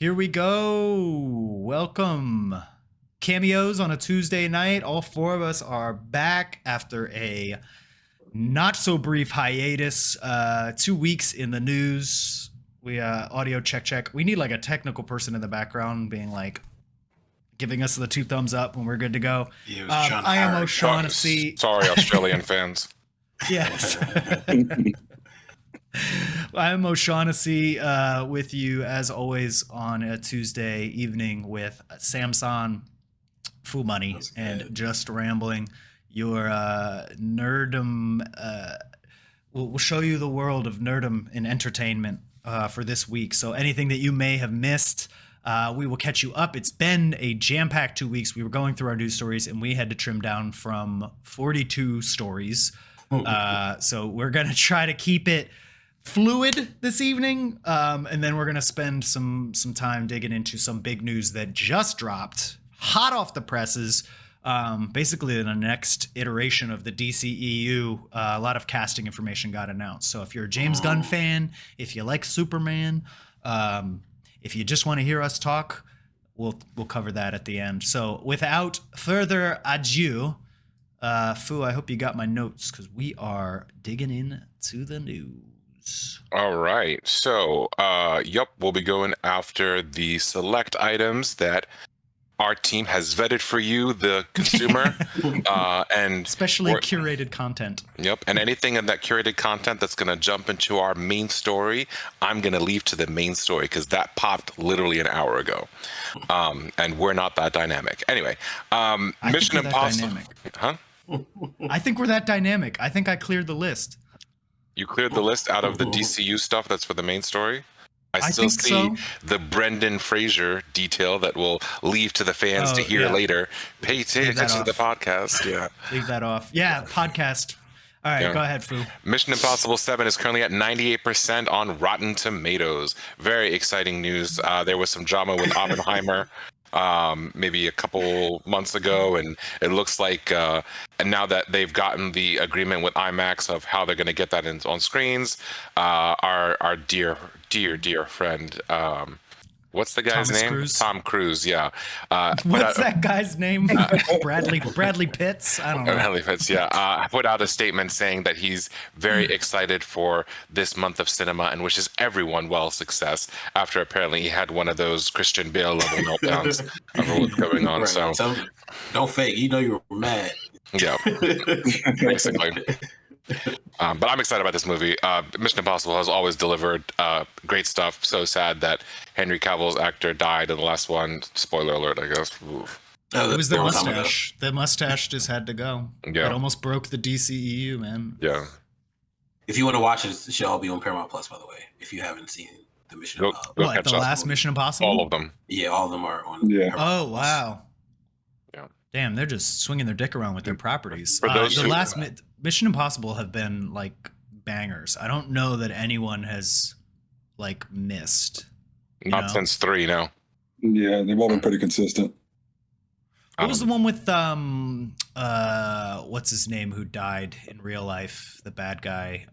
Here we go. Welcome. Cameos on a Tuesday night. All four of us are back after a not so brief hiatus. 2 weeks in the news. We audio check. We need like a technical person in the background being like giving us the 2 thumbs up when we're good to go. I am O'Shaughnessy. Sorry, Australian fans. Yes. I'm O'Shaughnessy with you as always on a Tuesday evening with Samson, Fu Money, and Just Rambling. Your nerdum. We'll show you the world of nerdum and entertainment for this week. So anything that you may have missed, we will catch you up. It's been a jam-packed 2 weeks. We were going through our news stories and we had to trim down from 42 stories. So we're going to try to keep it fluid this evening, and then we're gonna spend some time digging into some big news that just dropped, hot off the presses. Basically, in the next iteration of the DCEU, a lot of casting information got announced. So if you're a James Gunn fan, if you like Superman, if you just want to hear us talk, we'll cover that at the end. So without further ado, Fu, I hope you got my notes because we are digging into the news. All right. So, we'll be going after the select items that our team has vetted for you, the consumer, and especially curated content. Yep. And anything in that curated content that's going to jump into our main story, I'm going to leave to the main story because that popped literally an hour ago. And we're not that dynamic. Anyway, Mission Impossible. Huh? I think we're that dynamic. I think I cleared the list. You cleared the list out of the DCU stuff that's for the main story? I still see the Brendan Fraser detail that we'll leave to the fans to hear later. Pay attention to the podcast. Yeah. Leave that off. Yeah, podcast. All right, go ahead, Fu. Mission Impossible 7 is currently at 98% on Rotten Tomatoes. Very exciting news. There was some drama with Oppenheimer maybe a couple months ago, and it looks like and now that they've gotten the agreement with IMAX of how they're going to get that on screens, our dear friend, what's the guy's name? Tom Cruise. Yeah. What's that guy's name? Bradley Pitts. I don't know. Bradley Pitts. Yeah. Put out a statement saying that he's very excited for this month of cinema and wishes everyone well success. After apparently he had one of those Christian Bale level meltdowns of what's going on. Right. So don't fake. You know you were mad. Yeah. Basically. But I'm excited about this movie. Mission Impossible has always delivered great stuff. So sad that Henry Cavill's actor died in the last one. Spoiler alert, I guess. It was the mustache. The mustache just had to go. Yeah. It almost broke the DCEU, man. Yeah. If you want to watch it, it should all be on Paramount Plus, by the way. If you haven't seen the Mission Impossible. What, the last Mission Impossible? All of them. Yeah, all of them are on Paramount Plus. Wow. Yeah. Damn, they're just swinging their dick around with their properties. For those the last Mission Impossible have been like bangers. I don't know that anyone has like missed. Not since 3, no. Yeah, they've all been pretty consistent. What was the one with what's his name who died in real life? The bad guy.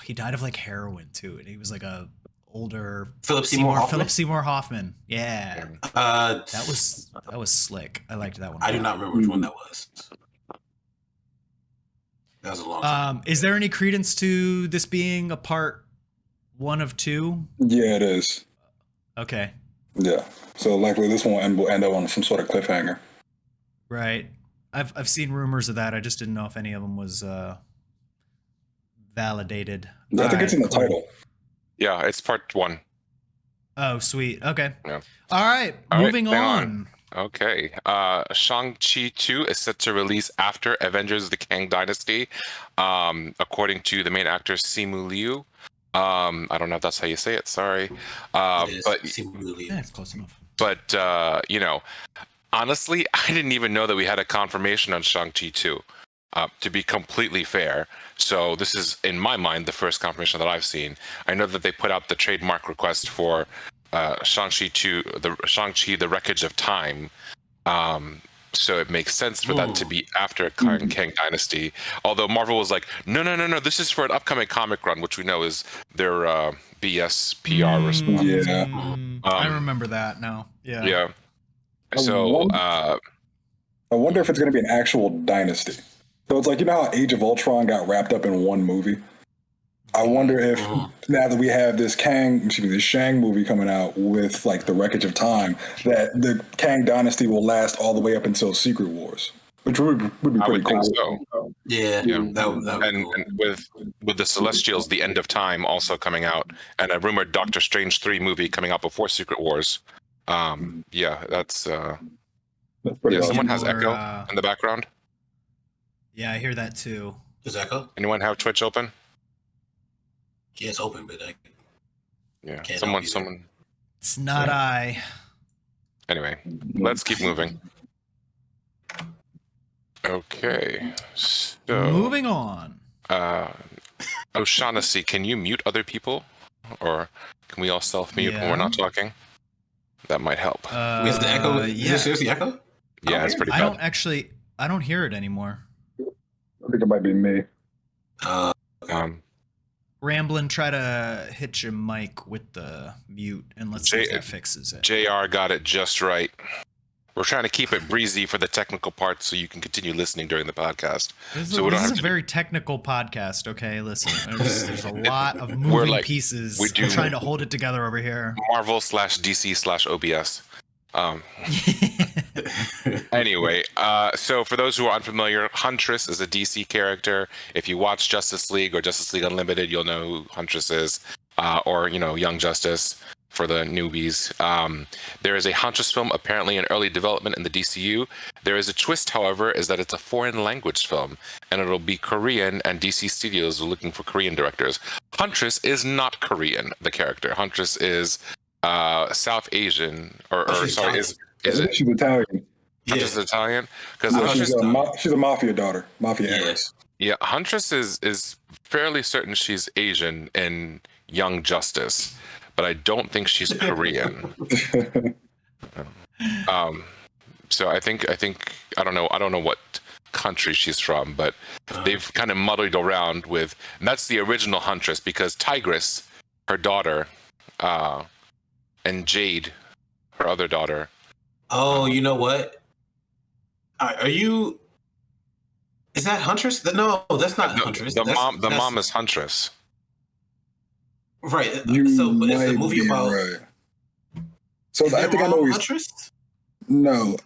He died of like heroin too, and he was like a older Philip Seymour Hoffman. Yeah. That was slick. I liked that one. I do not remember which one that was. That was a long time. Is there any credence to this being a part 1 of 2? Yeah, it is. Okay. Yeah. So likely this one will end up on some sort of cliffhanger. Right. I've seen rumors of that. I just didn't know if any of them was validated. I think it's in the title. Yeah, it's part 1. Oh, sweet. Okay. Yeah. All right. Moving on. Okay. Shang-Chi 2 is set to release after Avengers: The Kang Dynasty, according to the main actor Simu Liu. I don't know if that's how you say it. Sorry. Yeah, it's close enough. But honestly, I didn't even know that we had a confirmation on Shang-Chi 2. To be completely fair. So this is, in my mind, the first confirmation that I've seen. I know that they put out the trademark request for Shang-Chi 2, Shang-Chi: The Wreckage of Time, So it makes sense for that to be after Kang Dynasty. Although Marvel was like, no, this is for an upcoming comic run, which we know is their BS PR response. Yeah. I remember that now. Yeah. Yeah. I So wonder if it's going to be an actual dynasty. So it's like, you know how Age of Ultron got wrapped up in one movie? I wonder if now that we have this Shang movie coming out with like the Wreckage of Time, that the Kang Dynasty will last all the way up until Secret Wars, which would be pretty cool. think so. Yeah. That would be cool. And with the Celestials, The End of Time also coming out, and a rumored Doctor Strange 3 movie coming out before Secret Wars. Yeah, that's pretty awesome. Someone has More, Echo in the background. Yeah, I hear that too. Is Echo? Anyone have Twitch open? Yeah, it's open, but Yeah, Can't someone. It's not I. Anyway, let's keep moving. Okay, so Moving on. O'Shaughnessy, can you mute other people, or can we all self-mute when we're Yeah. not talking? That might help. is the Echo? Is Yeah. it seriously Echo? Yeah, it's pretty I bad. I don't hear it anymore. I think it might be me. Ramblin', try to hit your mic with the mute, and let's see if that fixes it. JR got it just right. We're trying to keep it breezy for the technical part so you can continue listening during the podcast. This So we don't is have a to very technical podcast, okay? Listen, there's a lot of moving pieces. we I'm do- trying to hold it together over here. Marvel/DC/OBS. Anyway, so for those who are unfamiliar, Huntress is a DC character. If you watch Justice League or Justice League Unlimited, you'll know who Huntress is, or Young Justice for the newbies. There is a Huntress film apparently in early development in the DCU. There is a twist, however, is that it's a foreign language film, and it'll be Korean, and DC Studios are looking for Korean directors. Huntress is not Korean, the character. Huntress is South Asian, is it? She's Italian. Huntress is Italian? Because She's a mafia daughter, mafia heiress. Yeah, Huntress is fairly certain she's Asian in Young Justice, but I don't think she's Korean. So I think I don't know what country she's from, but they've kind of muddled around with, and that's the original Huntress, because Tigress, her daughter, and Jade, her other daughter. Oh, you know what? Are you? Is that Huntress? No, that's not Huntress. The mom is Huntress. Right. You So it's a might movie be about. right. So Is I their think I know mom he's Huntress? no.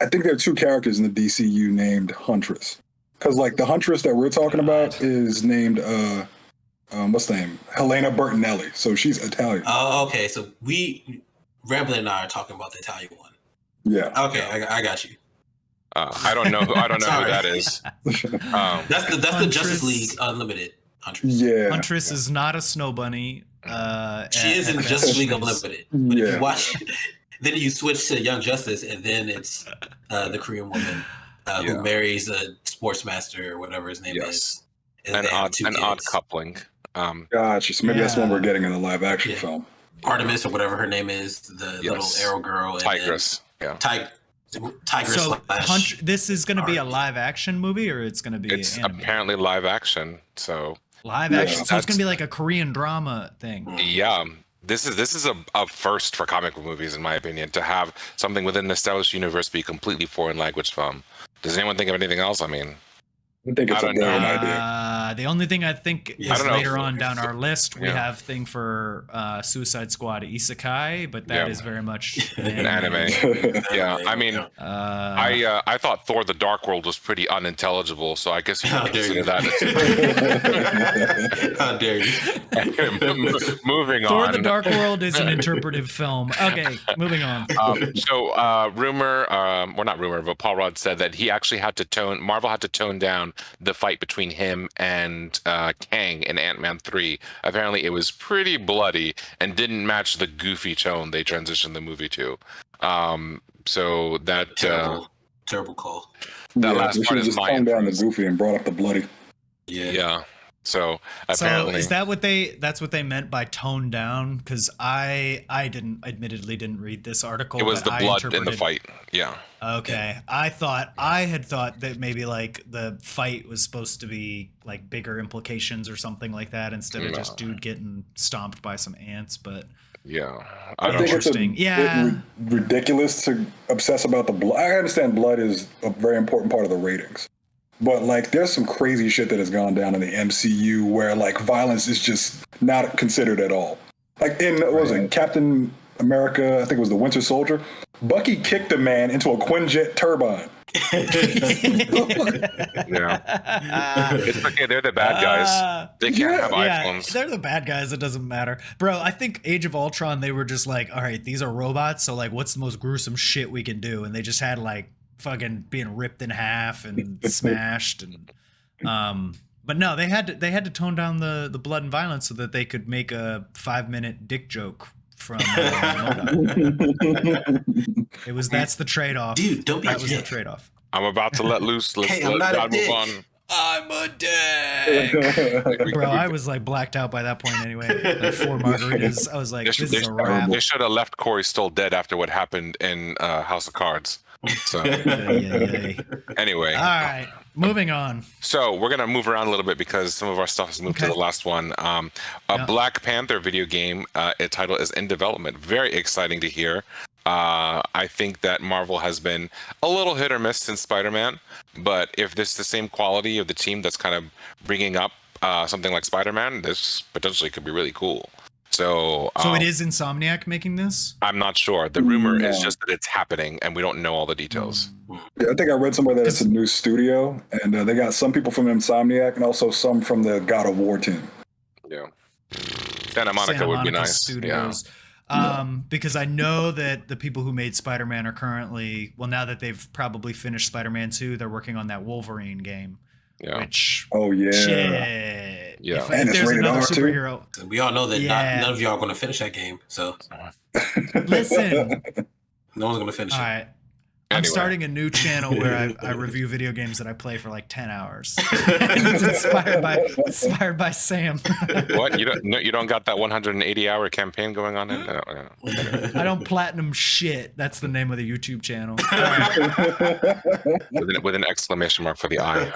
I think there are two characters in the DCU named Huntress. Because like the Huntress that we're talking about is named what's the name? Helena Bertinelli. So she's Italian. Oh, okay. So Ramblin and I are talking about the Italian one. Yeah. Okay, I got you. I don't know who that is. That's the Huntress. Justice League Unlimited Huntress. Yeah. Huntress is not a snow bunny. She is in at Justice best League she's- Unlimited. But if Yeah. you watch, then you switch to Young Justice, and then it's the Korean woman who marries a sportsmaster or whatever his name is. And An they have odd two kids. coupling. Gotcha. So maybe that's Yeah. one we're getting in the live action Yeah. film. Artemis or whatever her name is, the little arrow girl. And Tigress. Yeah. Tigress. So slash this is going to be a live action movie, or it's going to be It's animated? apparently live action. So Live Yeah. action. So it's That's- going to be like a Korean drama thing. yeah, this is a first for comic book movies, in my opinion, to have something within the established universe be a completely foreign language film. Does anyone think of anything else? I mean, I think it's I a don't know. brilliant idea. The only thing I think Yeah. is I don't know later if- on down our list, we yeah. have thing for Suicide Squad Isekai, but that is very much an anime. Yeah, I mean, I thought Thor: The Dark World was pretty unintelligible, so I guess you How can dare consider you. that. How dare you? Moving Thor: on. The Dark World is an interpretive film. Okay, moving on. Rumor, well, not rumor, but Paul Rudd said that he actually Marvel had to tone down the fight between him and Kang in Ant-Man 3. Apparently, it was pretty bloody and didn't match the goofy tone they transitioned the movie to. So that Terrible call. that Yeah, last they part should've is just my toned down the inference. goofy and brought up the bloody. Yeah. So apparently, So is that that's what they meant by toned down? Because I admittedly didn't read this article. it was but the I blood in the interpreted- fight. Yeah. Okay, I had thought that maybe like the fight was supposed to be like bigger implications or something like that instead of just dude getting stomped by some ants. But Yeah. I think it's a Interesting. bit Yeah. ridiculous to obsess about the blood. I understand blood is a very important part of the ratings. But like, there's some crazy shit that has gone down in the MCU where like violence is just not considered at all. Like in what was it, Captain America? I think it was the Winter Soldier. Bucky kicked a man into a Quinjet turbine. Yeah. It's okay. They're the bad guys. They can't have iPhones. They're the bad guys. It doesn't matter, bro. I think Age of Ultron. They were just like, all right, these are robots. So like, what's the most gruesome shit we can do? And they just had like fucking being ripped in half and smashed and but no, they had to tone down the blood and violence so that they could make a 5-minute dick joke from that's the trade-off. Dude, don't be that a was dick. the trade-off. I'm about to let loose. Let's Hey, I'm let not a God move dick. on. I'm a dick. Bro, I was like blacked out by that point anyway. Like 4 margaritas. I was like, this is a wrap. They should have left Corey Stoll dead after what happened in House of Cards. So anyway, All right, moving on. so we're gonna move around a little bit because some of our stuff has moved to Okay. the last one. Black Panther video game. Its title is in development. Very exciting to hear. I think that Marvel has been a little hit or miss since Spider-Man, but if this is the same quality of the team that's kind of bringing up something like Spider-Man, this potentially could be really cool. So So it is Insomniac making this? I'm not sure. The rumor is just that it's happening, and we don't know all the details. Yeah, I think I read somewhere that it's a new studio, and they got some people from Insomniac and also some from the God of War team. Yeah, Santa Monica would be nice. Studios. Because I know that the people who made Spider-Man are currently, well, now that they've probably finished Spider-Man 2, they're working on that Wolverine game. Yeah. Which, Oh yeah, Yeah. shit. If And it's there's rated another R, too. superhero, We all know that Yeah. none of y'all are going to finish that game. So listen. no one's going to finish All it. right. I'm Anyway. starting a new channel where I review video games that I play for like 10 hours. It's inspired by Sam. What you don't got that 180-hour campaign going on? No. I don't platinum shit. That's the name of the YouTube channel. With an exclamation mark for the I.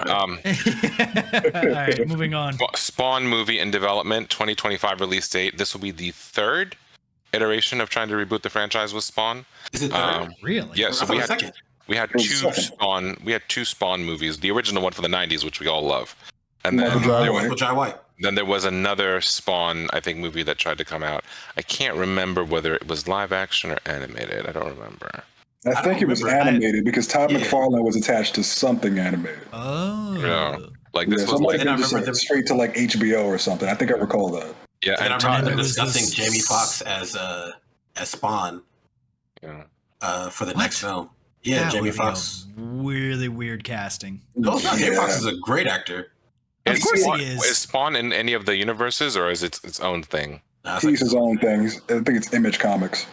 All right, moving on. Spawn movie in development, 2025 release date. This will be the third iteration of trying to reboot the franchise with Spawn. Is it third? Really? Yeah, I so thought it was second. we had It was two second. Spawn. We had 2 Spawn movies. The original one from the 90s, which we all love, and then Michael Jai there White. was, Michael Jai White. then there was another Spawn, I think, movie that tried to come out. I can't remember whether it was live action or animated. I don't remember. I think it was remember. animated because Todd Yeah. McFarlane was attached to something animated. Oh. Yeah. Like Yeah, this so was it might like have I been just remember like straight to like HBO or something. I think I recall that. yeah, And I and remember Todd, them there was discussing this- Jamie Foxx as Spawn yeah. for the What? next film. Yeah, That Jamie would be a Foxx. Really weird casting. No, it's not. Jamie Yeah. Foxx is a great actor. Of course Spawn, he is. Is Spawn in any of the universes, or is it its own thing? It's He's like- his own thing. I think it's Image Comics.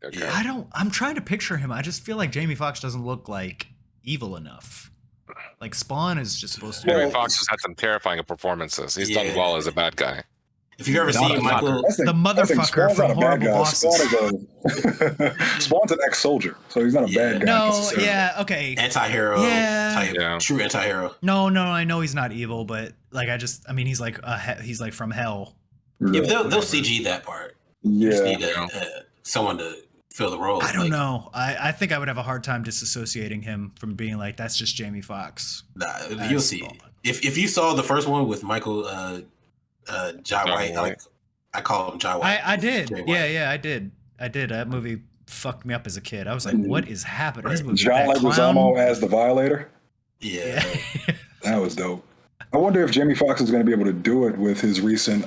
Okay. Yeah. I'm trying to picture him. I just feel like Jamie Foxx doesn't look like evil enough. Like Spawn is just supposed to be. Jamie Well, Foxx has had some terrifying performances. He's Yeah. done well as a bad guy. If you've ever Not seen a Michael, That's The motherfucker Spawn's from not a bad Horrible guy. Bosses. Spawn's an ex-soldier, so he's not a bad guy. No, necessarily. yeah, okay. anti-hero, Yeah. type, Yeah. true anti-hero. No, I know he's not evil, but like I mean he's like he's like from hell. Yeah, but they'll CG that part. You just need someone to fill the role. I don't Like, know. I think I would have a hard time disassociating him from being like that's just Jamie Foxx. Nah, as you'll see. Spawn. If you saw the first one with Michael Jai White, White. like I call him Jai White. I did. Jai White. Yeah, I did. That movie fucked me up as a kid. I was like, what is happening? This movie, John that clown? Leguizamo as the Violator. Yeah. That was dope. I wonder if Jamie Foxx is going to be able to do it with his recent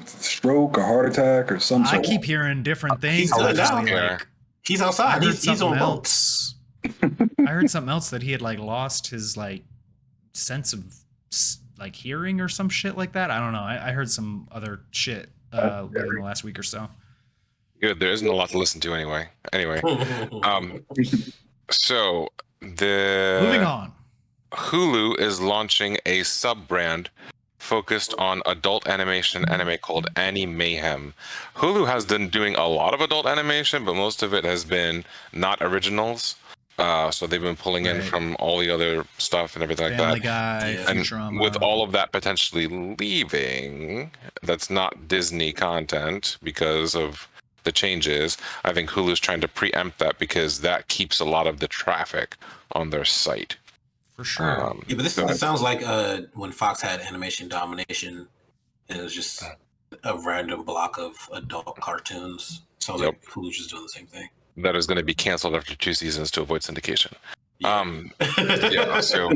stroke or heart attack or some I sort. keep hearing different things. He's good obviously, now. like, He's I outside. heard He's on something boats. else. I heard something else that he had like lost his like sense of like hearing or some shit like that. I don't know. I heard some other shit within the last week or so. Good. There isn't a lot to listen to anyway. Anyway, so Moving on. Hulu is launching a sub brand focused on adult animation anime called Anime Mayhem. Hulu has been doing a lot of adult animation, but most of it has been not originals. So they've been pulling in from all the other stuff and everything like Family that. Guy, And Futurama. with all of that potentially leaving, that's not Disney content because of the changes. I think Hulu's trying to preempt that because that keeps a lot of the traffic on their site. For sure. Yeah, but this sounds like when Fox had Animation Domination, and it was just a random block of adult cartoons. Sounds like Hulu's just doing the same thing. That is going to be canceled after 2 seasons to avoid syndication. Yeah. So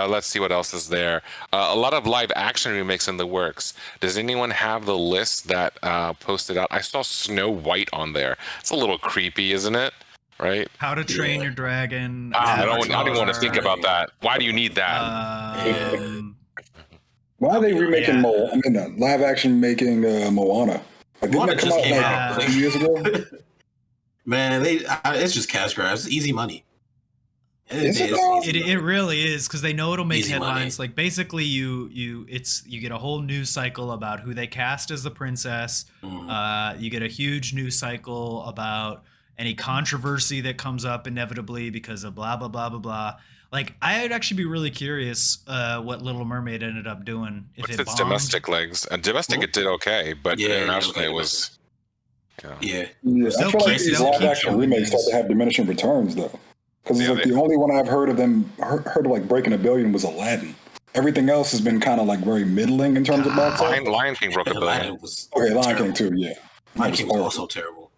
let's see what else is there. A lot of live action remakes in the works. Does anyone have the list that posted out? I saw Snow White on there. It's a little creepy, isn't it? Right? How to Train Your Dragon. I don't even want to think about that. Why do you need that? Why are they remaking live action making Moana? Like, didn't Moana that come just out came like out. 2 years ago? Man, it's just cash grabs. It's easy money. It really is, because they know it'll make Easy headlines. money. Like, basically you get a whole news cycle about who they cast as the princess. You get a huge news cycle about any controversy that comes up inevitably because of blah blah blah blah blah. Like, I'd actually be really curious what Little Mermaid ended up doing. If What's it its bombed. domestic legs? Domestic it did okay, but internationally it was. Yeah, I Still feel like keep- these still live keep action showing remakes start these. to have diminishing returns though, because it's Yeah, like the only one I've heard of them heard of like breaking $1 billion was Aladdin. Everything else has been kind of like very middling in terms of box office. Lion King broke $1 billion. Aladdin was Lion King too, yeah. Lion King was also terrible.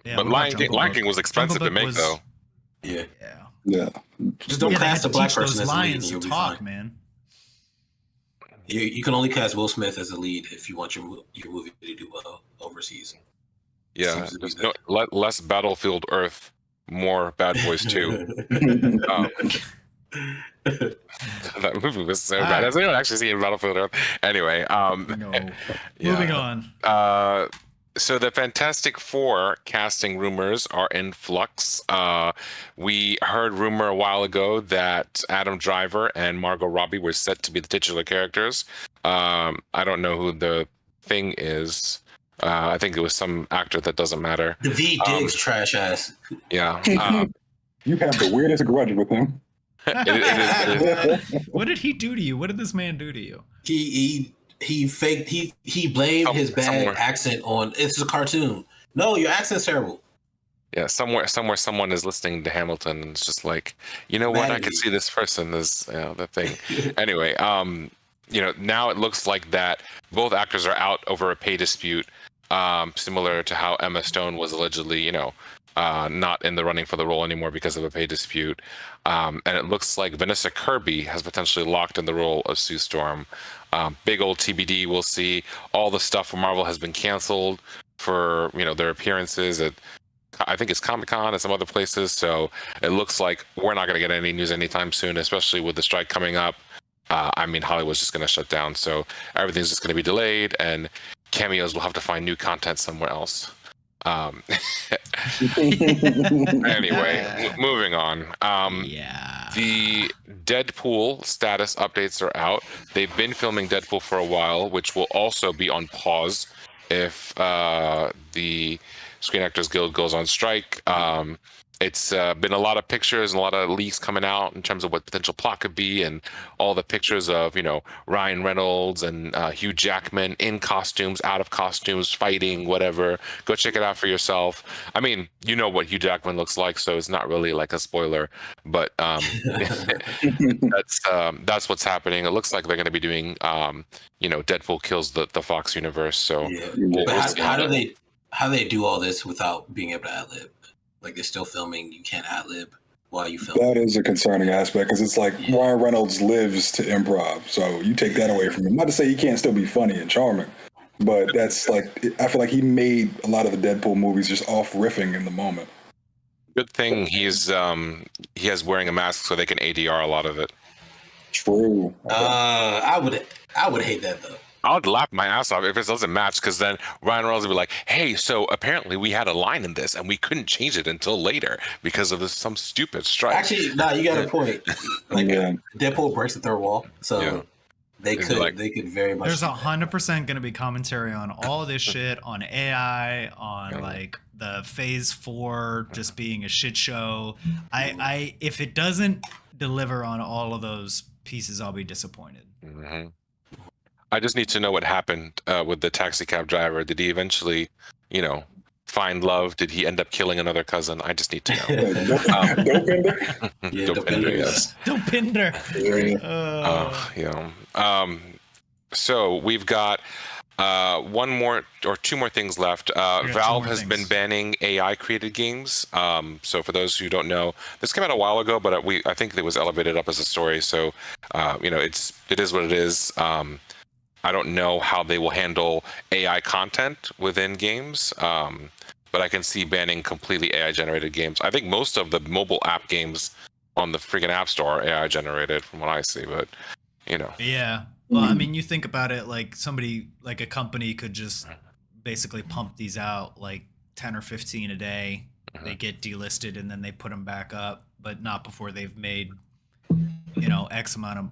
Yeah, But what about Lion Jungle King Book? was expensive Jungle to Book make, though. Yeah. Yeah. Just don't They had cast to a black teach person those as a lead and lions to you'll be talk, fine. man. You can only cast Will Smith as a lead if you want your movie to do well overseas. Yeah, Seems to be there's less Battlefield Earth, more Bad Boys 2. That movie was so bad. Has anyone actually seen Battlefield Earth? Anyway, No. Moving on. So the Fantastic Four casting rumors are in flux. We heard rumor a while ago that Adam Driver and Margot Robbie were set to be the titular characters. I don't know who the thing is. I think it was some actor that doesn't matter. The V Diggs trash ass. Yeah. You have the weirdest grudge with him. It is. What did he do to you? What did this man do to you? He faked. He blamed his bad accent on. It's a cartoon. No, your accent's terrible. Yeah, somewhere someone is listening to Hamilton and it's just like, you know what, I could see this person as that thing. Anyway, now it looks like that both actors are out over a pay dispute, similar to how Emma Stone was allegedly, not in the running for the role anymore because of a pay dispute. And it looks like Vanessa Kirby has potentially locked in the role of Sue Storm. Big old TBD. We'll see. All the stuff from Marvel has been canceled for their appearances at, I think it's Comic-Con and some other places. So it looks like we're not going to get any news anytime soon, especially with the strike coming up. Hollywood's just going to shut down. So everything's just going to be delayed, and cameos will have to find new content somewhere else. Anyway, moving on. The Deadpool status updates are out. They've been filming Deadpool for a while, which will also be on pause if the Screen Actors Guild goes on strike. It's been a lot of pictures and a lot of leaks coming out in terms of what potential plot could be, and all the pictures of Ryan Reynolds and Hugh Jackman in costumes, out of costumes, fighting, whatever. Go check it out for yourself. I mean, you know what Hugh Jackman looks like, so it's not really like a spoiler, but that's what's happening. It looks like they're going to be doing Deadpool kills the Fox universe. So But how do they do all this without being able to ad-lib? Like, they're still filming, you can't ad-lib while you film. That is a concerning aspect, because it's like Ryan Reynolds lives to improv, so you take that away from him. Not to say he can't still be funny and charming, but that's like, I feel like he made a lot of the Deadpool movies just off riffing in the moment. Good thing he has wearing a mask so they can ADR a lot of it. True. I would hate that though. I would laugh my ass off if it doesn't match, because then Ryan Reynolds would be like, "Hey, so apparently we had a line in this and we couldn't change it until later because of some stupid strike." Actually, no, you got a point. Like Deadpool breaks the third wall, so they could very much. There's 100% going to be commentary on all this shit, on AI, on like the Phase 4 just being a shit show. I if it doesn't deliver on all of those pieces, I'll be disappointed. Mm-hmm. I just need to know what happened with the taxi cab driver. Did he eventually, find love? Did he end up killing another cousin? I just need to know. Dopinder, yes. Dopinder. So we've got one more or two more things left. Valve has been banning AI created games. So for those who don't know, this came out a while ago, but I think it was elevated up as a story. So it is what it is. I don't know how they will handle AI content within games, but I can see banning completely AI generated games. I think most of the mobile app games on the freaking App Store are AI generated from what I see, but Yeah. Well, I mean, you think about it, like a company could just basically pump these out like 10 or 15 a day. They get delisted and then they put them back up, but not before they've made, X amount of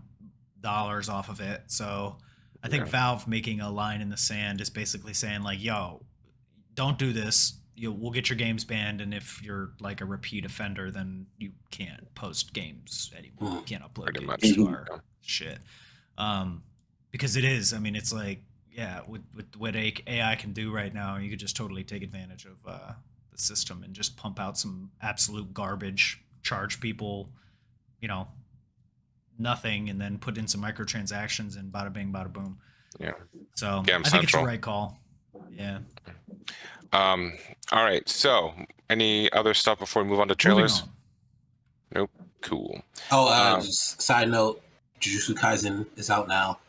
dollars off of it. So I think Valve making a line in the sand is basically saying like, yo, don't do this. We'll get your games banned. And if you're like a repeat offender, then you can't post games anymore. You can't upload games to our shit. Because it is, I mean, it's like, with what AI can do right now, you could just totally take advantage of the system and just pump out some absolute garbage, charge people, nothing, and then put in some microtransactions and bada bing, bada boom. Yeah. So Game I think it's the Central. right call. Yeah. All right. So any other stuff before we move on to trailers? Nope. Cool. Just side note, Jujutsu Kaisen is out now.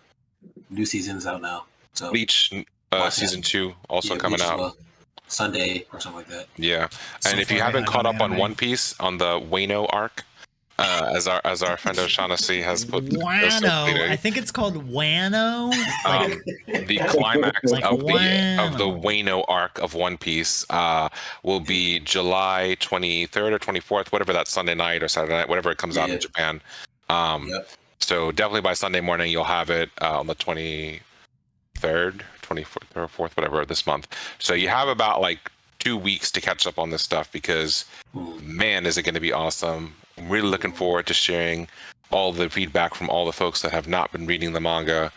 New season's out now. So Bleach season 2 also coming out Sunday or something like that. Yeah. So and if you far haven't behind caught on up on anime. One Piece on the Wano arc, as our friend O'Shaughnessy has put Wano. I think it's called Wano. The climax like of the Wano. Wano arc of One Piece will be July 23rd or 24th, whatever that Sunday night or Saturday night, whatever it comes out in Japan. So definitely by Sunday morning you'll have it on the 23rd, 24th or 4th, whatever, this month. So you have about like 2 weeks to catch up on this stuff, because man, is it going to be awesome. I'm really looking forward to sharing all the feedback from all the folks that have not been reading the manga.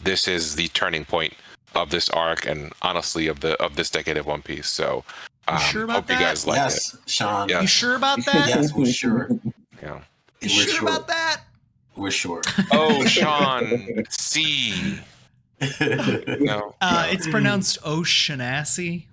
This is the turning point of this arc, and honestly of this decade of One Piece. So You sure about hope you guys like Yes, it. Sean. Yeah. You sure about that? Yes, we're sure. Yeah. You sure about that? We're sure. Oh, Sean C. No. It's pronounced Oceanassi.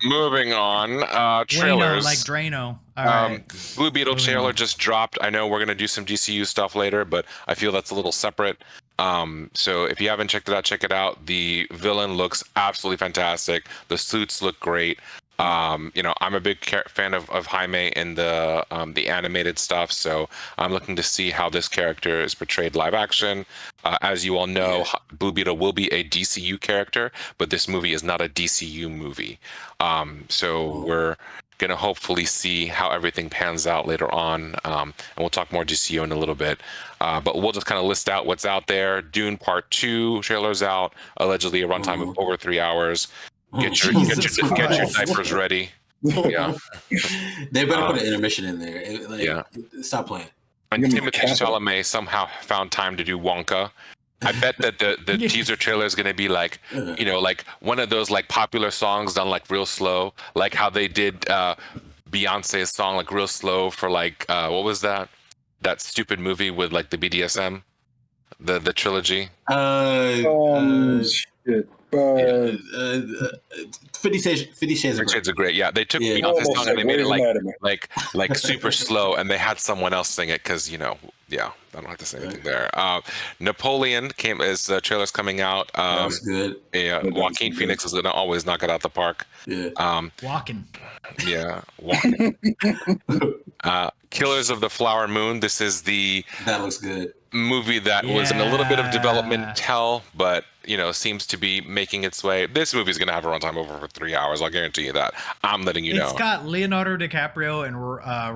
Moving on. Wano, Trailers. like Drano. All right. Blue Beetle Moving trailer on. just dropped. I know we're gonna do some DCU stuff later, but I feel that's a little separate. So if you haven't checked it out, check it out. The villain looks absolutely fantastic. The suits look great. I'm a big fan of Jaime in the animated stuff, so I'm looking to see how this character is portrayed live action. As you all know, Blue Beetle will be a DCU character, but this movie is not a DCU movie. So we're gonna hopefully see how everything pans out later on, and we'll talk more DCU in a little bit. But we'll just kind of list out what's out there. Dune Part 2 trailer's out, allegedly a runtime of over 3 hours. Get your diapers ready. Yeah. They better put an intermission in there. Stop playing. And Timothée Chalamet somehow found time to do Wonka. I bet that the teaser trailer is going to be like, like one of those like popular songs done like real slow, like how they did Beyonce's song like real slow for like what was that stupid movie with like the BDSM, the trilogy. Shit. 50 Shades of Grey. Yeah, they took Beyonce's song and they made it like super slow, and they had someone else sing it because I don't have to say anything there. Napoleon trailer's coming out. That's good. Yeah, Joaquin Phoenix is gonna always knock it out the park. Yeah. Walking. Yeah, walking. Killers of the Flower Moon. This is the That looks good. movie that was in a little bit of development hell, but seems to be making its way. This movie is going to have a runtime over for 3 hours. I'll guarantee you that. I'm letting you know. It's got Leonardo DiCaprio and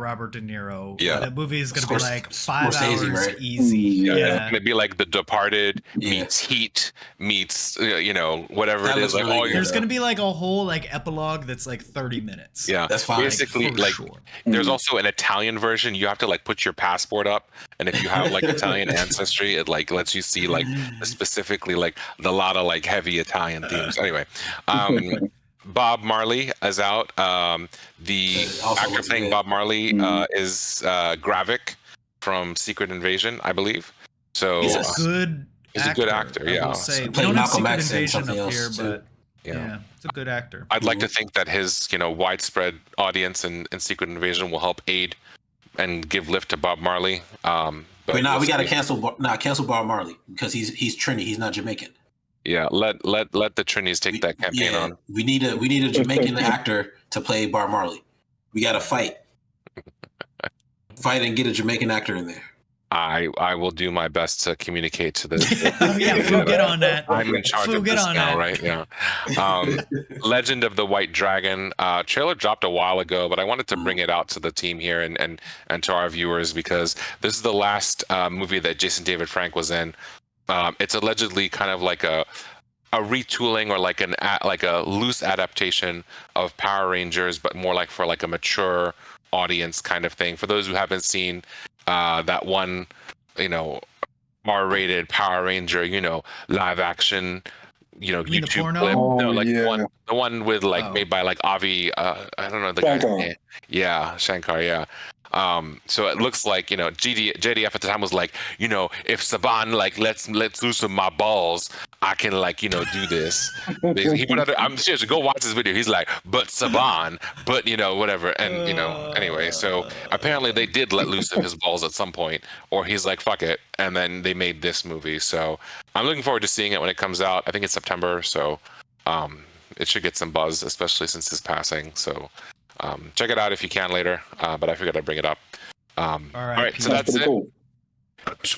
Robert De Niro. Yeah, the movie is going to be like 5 Scorsese, hours right? easy. Yeah, it's going to be like The Departed meets Heat meets whatever That it is. looks Like really There's going to be like a whole like epilogue that's like 30 minutes. Yeah, that's fine. Basically, for like sure. there's also an Italian version. You have to like put your passport up, and if you have like Italian ancestry, it like lets you see like specifically like the lot of like heavy Italian themes. Anyway, Bob Marley is out. The actor playing Bob Marley is Gravik from Secret Invasion, I believe. So he's a good. He's a good actor. Yeah, we don't have Secret Invasion up here, but yeah, it's a good actor. I'd like to think that his widespread audience in Secret Invasion will help aid and give lift to Bob Marley. But now we got to cancel Bob Marley because he's Trini. He's not Jamaican. Yeah, let the Trinis take that campaign on. We need a Jamaican actor to play Bob Marley. We got to fight and get a Jamaican actor in there. I will do my best to communicate to the. We'll get on that. I'm in charge of this now, right? Yeah. Legend of the White Dragon trailer dropped a while ago, but I wanted to bring it out to the team here and to our viewers because this is the last movie that Jason David Frank was in. It's allegedly kind of like a retooling or like a loose adaptation of Power Rangers, but more like for like a mature audience kind of thing. For those who haven't seen that one, R-rated Power Ranger, live action, YouTube clip. The one with made by like Avi. I don't know the guy's name. Yeah, Shankar. Yeah. So it looks like JDF at the time was like, if Saban let's loosen my balls, I can do this. I'm serious. Go watch this video. He's like, but Saban, but whatever, and anyway. So apparently they did let loose of his balls at some point, or he's like, fuck it, and then they made this movie. So I'm looking forward to seeing it when it comes out. I think it's September, so it should get some buzz, especially since his passing. So. Check it out if you can later, but I figured I'd bring it up. All right, so that's it. Cool.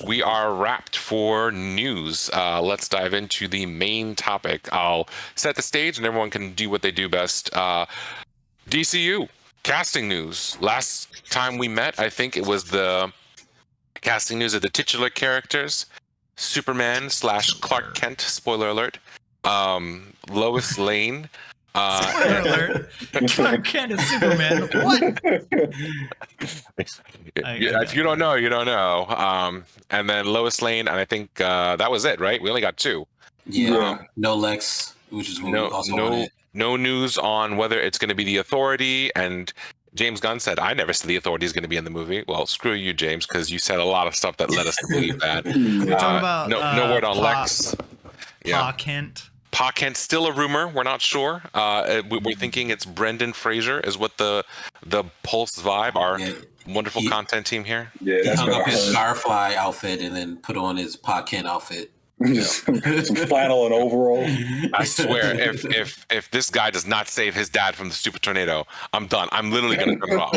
We are wrapped for news. Let's dive into the main topic. I'll set the stage and everyone can do what they do best. DCU casting news. Last time we met, I think it was the casting news of the titular characters, Superman / Clark Kent, spoiler alert, Lois Lane, spoiler alert. Clark Kent is Superman. What? If you don't know, you don't know. And then Lois Lane, and I think that was it, right? We only got 2. Yeah. No Lex, which is what we also wanted. No news on whether it's going to be the Authority. And James Gunn said, I never said the Authority is going to be in the movie. Well, screw you, James, because you said a lot of stuff that led us to believe that. We're talking about no word on Lex. Pa Kent. Pa Kent's still a rumor. We're not sure. We're thinking it's Brendan Fraser is what the Pulse Vibe, our wonderful content team here. Yeah, he hung up his Firefly outfit and then put on his Pa Kent outfit. Some flannel and overall. I swear, if this guy does not save his dad from the stupid tornado, I'm done. I'm literally gonna turn it off.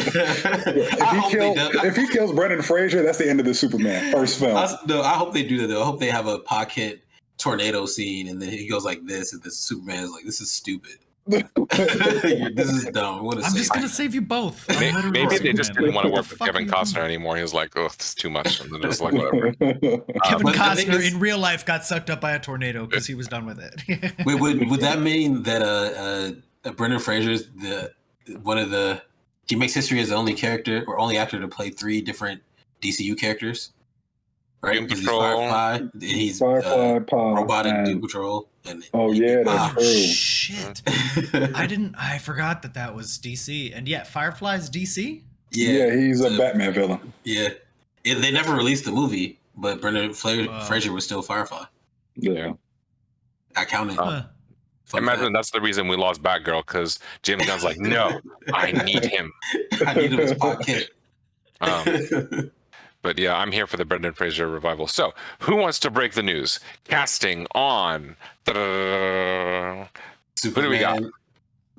If he kills Brendan Fraser, that's the end of the Superman first film. I hope they do that though. I hope they have a Pa Kent tornado scene and then he goes like this and the Superman is like, this is stupid. This is dumb. I'm just gonna save you both. Maybe they just didn't want to work with Kevin Costner anymore. He was like, oh, this is too much. And then it was like, whatever. Kevin Costner in real life got sucked up by a tornado because he was done with it. would that mean that Brendan Fraser's he makes history as the only character or only actor to play 3 different DCU characters? Right? Doom Patrol. He's Firefly, Robot and Doom Patrol. That's true. Shit. I forgot that was DC. And yeah, Firefly's DC? Yeah, he's a Batman villain. Yeah. They never released the movie, but Brendan Fraser was still Firefly. Yeah. I counted. Imagine that's the reason we lost Batgirl, because James Gunn's like, no, I need him. I need him as Pa Kent. But yeah, I'm here for the Brendan Fraser revival. So, who wants to break the news? Casting on. Superman. Who do we got?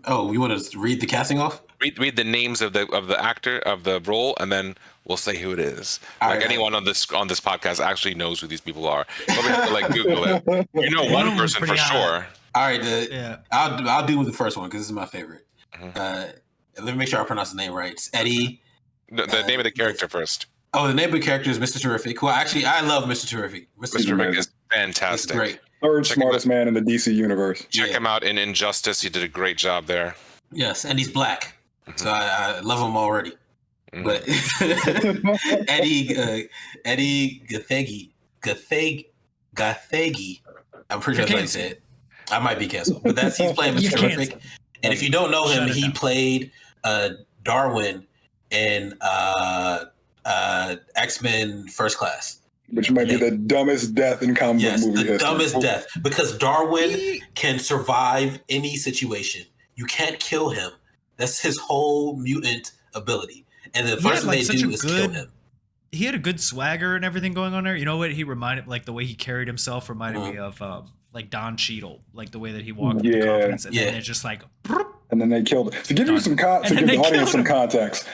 Oh, you want to read the casting off? Read the names of the actor of the role, and then we'll say who it is. Anyone on this podcast actually knows who these people are. But we have to like Google it. You know one person for sure. All right, I'll do with the first one because this is my favorite. Let me make sure I pronounce the name right. It's Eddie. The name of the character first. Oh, the name of the character is Mr. Terrific. Who I love Mr. Terrific. Mr. Terrific is fantastic. It's great. Third smartest man in the DC universe. Check him out in Injustice. He did a great job there. Yes, and he's black, so I love him already. But Eddie Gathegi, I'm pretty sure that's how you say it. I might be canceled, but he's playing Mr. Terrific. And if you don't know him, he played Darwin in X-Men First Class. Which might be the dumbest death in comic book movie history. Dumbest death. Because Darwin can survive any situation. You can't kill him. That's his whole mutant ability. And the first thing they do is kill him. He had a good swagger and everything going on there. You know what he reminded, like the way he carried himself reminded me of like Don Cheadle, like the way that he walked with the confidence. And then it's just like... And then they killed it. To give you to give the audience some context,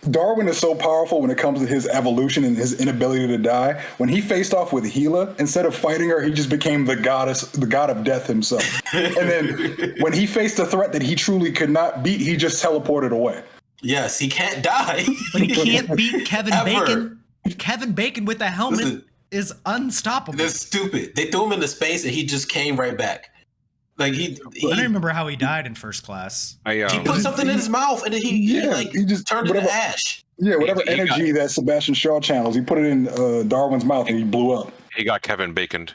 Darwin is so powerful when it comes to his evolution and his inability to die. When he faced off with Gila, instead of fighting her, he just became the god of death himself. And then when he faced a threat that he truly could not beat, he just teleported away. Yes, he can't die. But he can't beat Kevin Bacon. Kevin Bacon with the helmet is unstoppable. That's stupid. They threw him into space and he just came right back. Like I don't remember how he died in First Class. He put something in his mouth and then he just turned it to ash. Yeah, whatever energy that Sebastian Shaw channels, he put it in Darwin's mouth and he blew up. He got Kevin Baconed.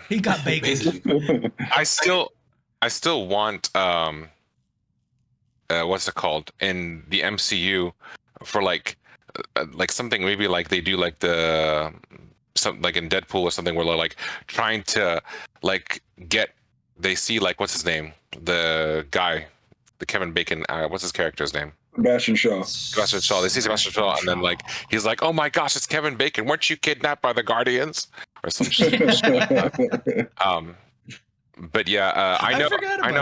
He got bacon. I still want what's it called in the MCU for like something maybe like they do like something like in Deadpool or something where they're like trying to like get. They see like what's his name, the guy, the Kevin Bacon. What's his character's name? Sebastian Shaw. Sebastian Shaw. They see Sebastian Shaw, and then like he's like, "Oh my gosh, it's Kevin Bacon! Weren't you kidnapped by the Guardians?" Or some shit. But yeah, I know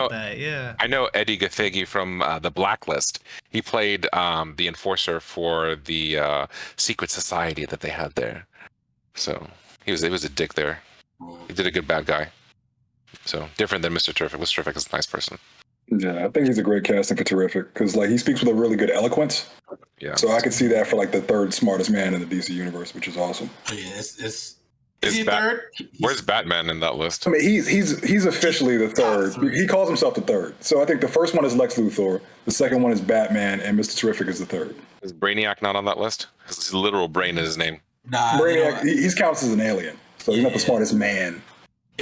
that. Yeah, I know Eddie Gathegi from The Blacklist. He played the enforcer for the secret society that they had there. So he was a dick there. He did a good bad guy. So different than Mr. Terrific. Mr. Terrific is a nice person. Yeah, I think he's a great casting for Terrific because like he speaks with a really good eloquence. Yeah. So I could see that for like the third smartest man in the DC universe, which is awesome. Yeah, is he third? Where's Batman in that list? I mean, he's officially the third. He calls himself the third. So I think the first one is Lex Luthor, the second one is Batman, and Mr. Terrific is the third. Is Brainiac not on that list? His literal brain is his name. Nah, Brainiac, he's counts as an alien, so he's not the smartest man.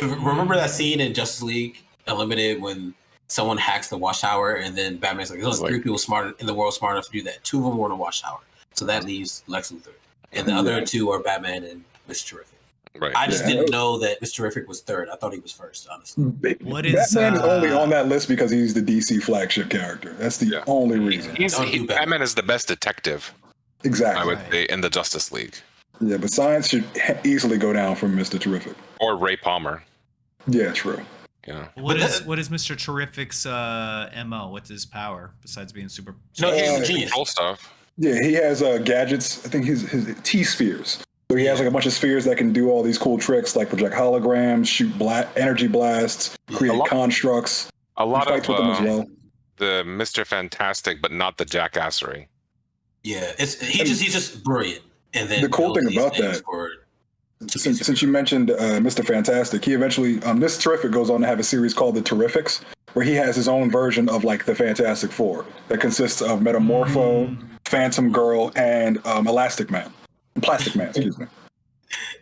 Remember that scene in Justice League Unlimited when someone hacks the watchtower and then Batman's like, there's only 3 people smart in the world smart enough to do that. 2 of them were in the watchtower. So that leaves Lex Luthor. And the other 2 are Batman and Mr. Terrific. Right. I just didn't know that Mr. Terrific was third. I thought he was first, honestly. Batman is only on that list because he's the DC flagship character. That's the only reason. Batman is the best detective. Exactly. I would say in the Justice League. Yeah, but science should easily go down from Mr. Terrific. Or Ray Palmer. Yeah, true. Yeah. What is Mr. Terrific's MO? What's his power besides being super? No, he's a genius. Control stuff. Yeah, he has gadgets. I think his T-spheres. So he has like a bunch of spheres that can do all these cool tricks, like project holograms, shoot energy blasts, create constructs. A lot he fights with them as well. The Mr. Fantastic, but not the jackassery. Yeah, he's just brilliant. And then the cool thing about that, since you mentioned Mr. Fantastic, he eventually this Terrific goes on to have a series called The Terrifics, where he has his own version of like the Fantastic Four that consists of Metamorpho, Phantom Girl, and Plastic Man, excuse me.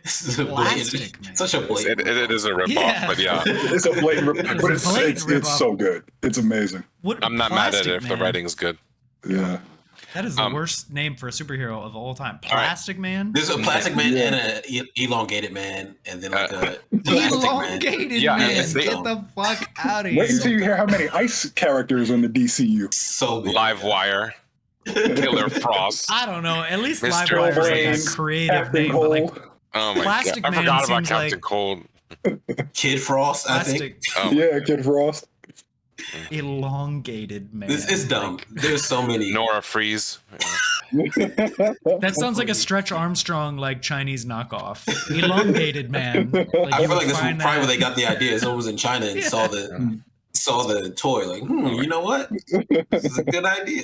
This is such a blatant. It is a ripoff, but yeah, it's a blatant but it's so good. It's amazing. I'm not mad at it if the writing's good. Yeah. That is the worst name for a superhero of all time. Plastic Man? There's a Plastic Man and an elongated man, and then like a elongated man. Get the fuck out of here. Wait until you hear how many ice characters in the DCU. So big. Live Wire. Killer Frost. I don't know. At least Mr. Livewire is like a Brains, creative Captain name, but like Cold. Oh my Plastic god! I Man forgot about seems Captain like- Cold. Kid Frost, I think. plastic Oh, Yeah, Kid Frost. elongated man. It's dumb. Like, There's so many. Nora Freeze. that sounds like a Stretch Armstrong like Chinese knockoff. Elongated man. Like, I you feel would like this is find probably that- where they got the idea. Someone was in China and saw the toy. Like, you know what? This is a good idea.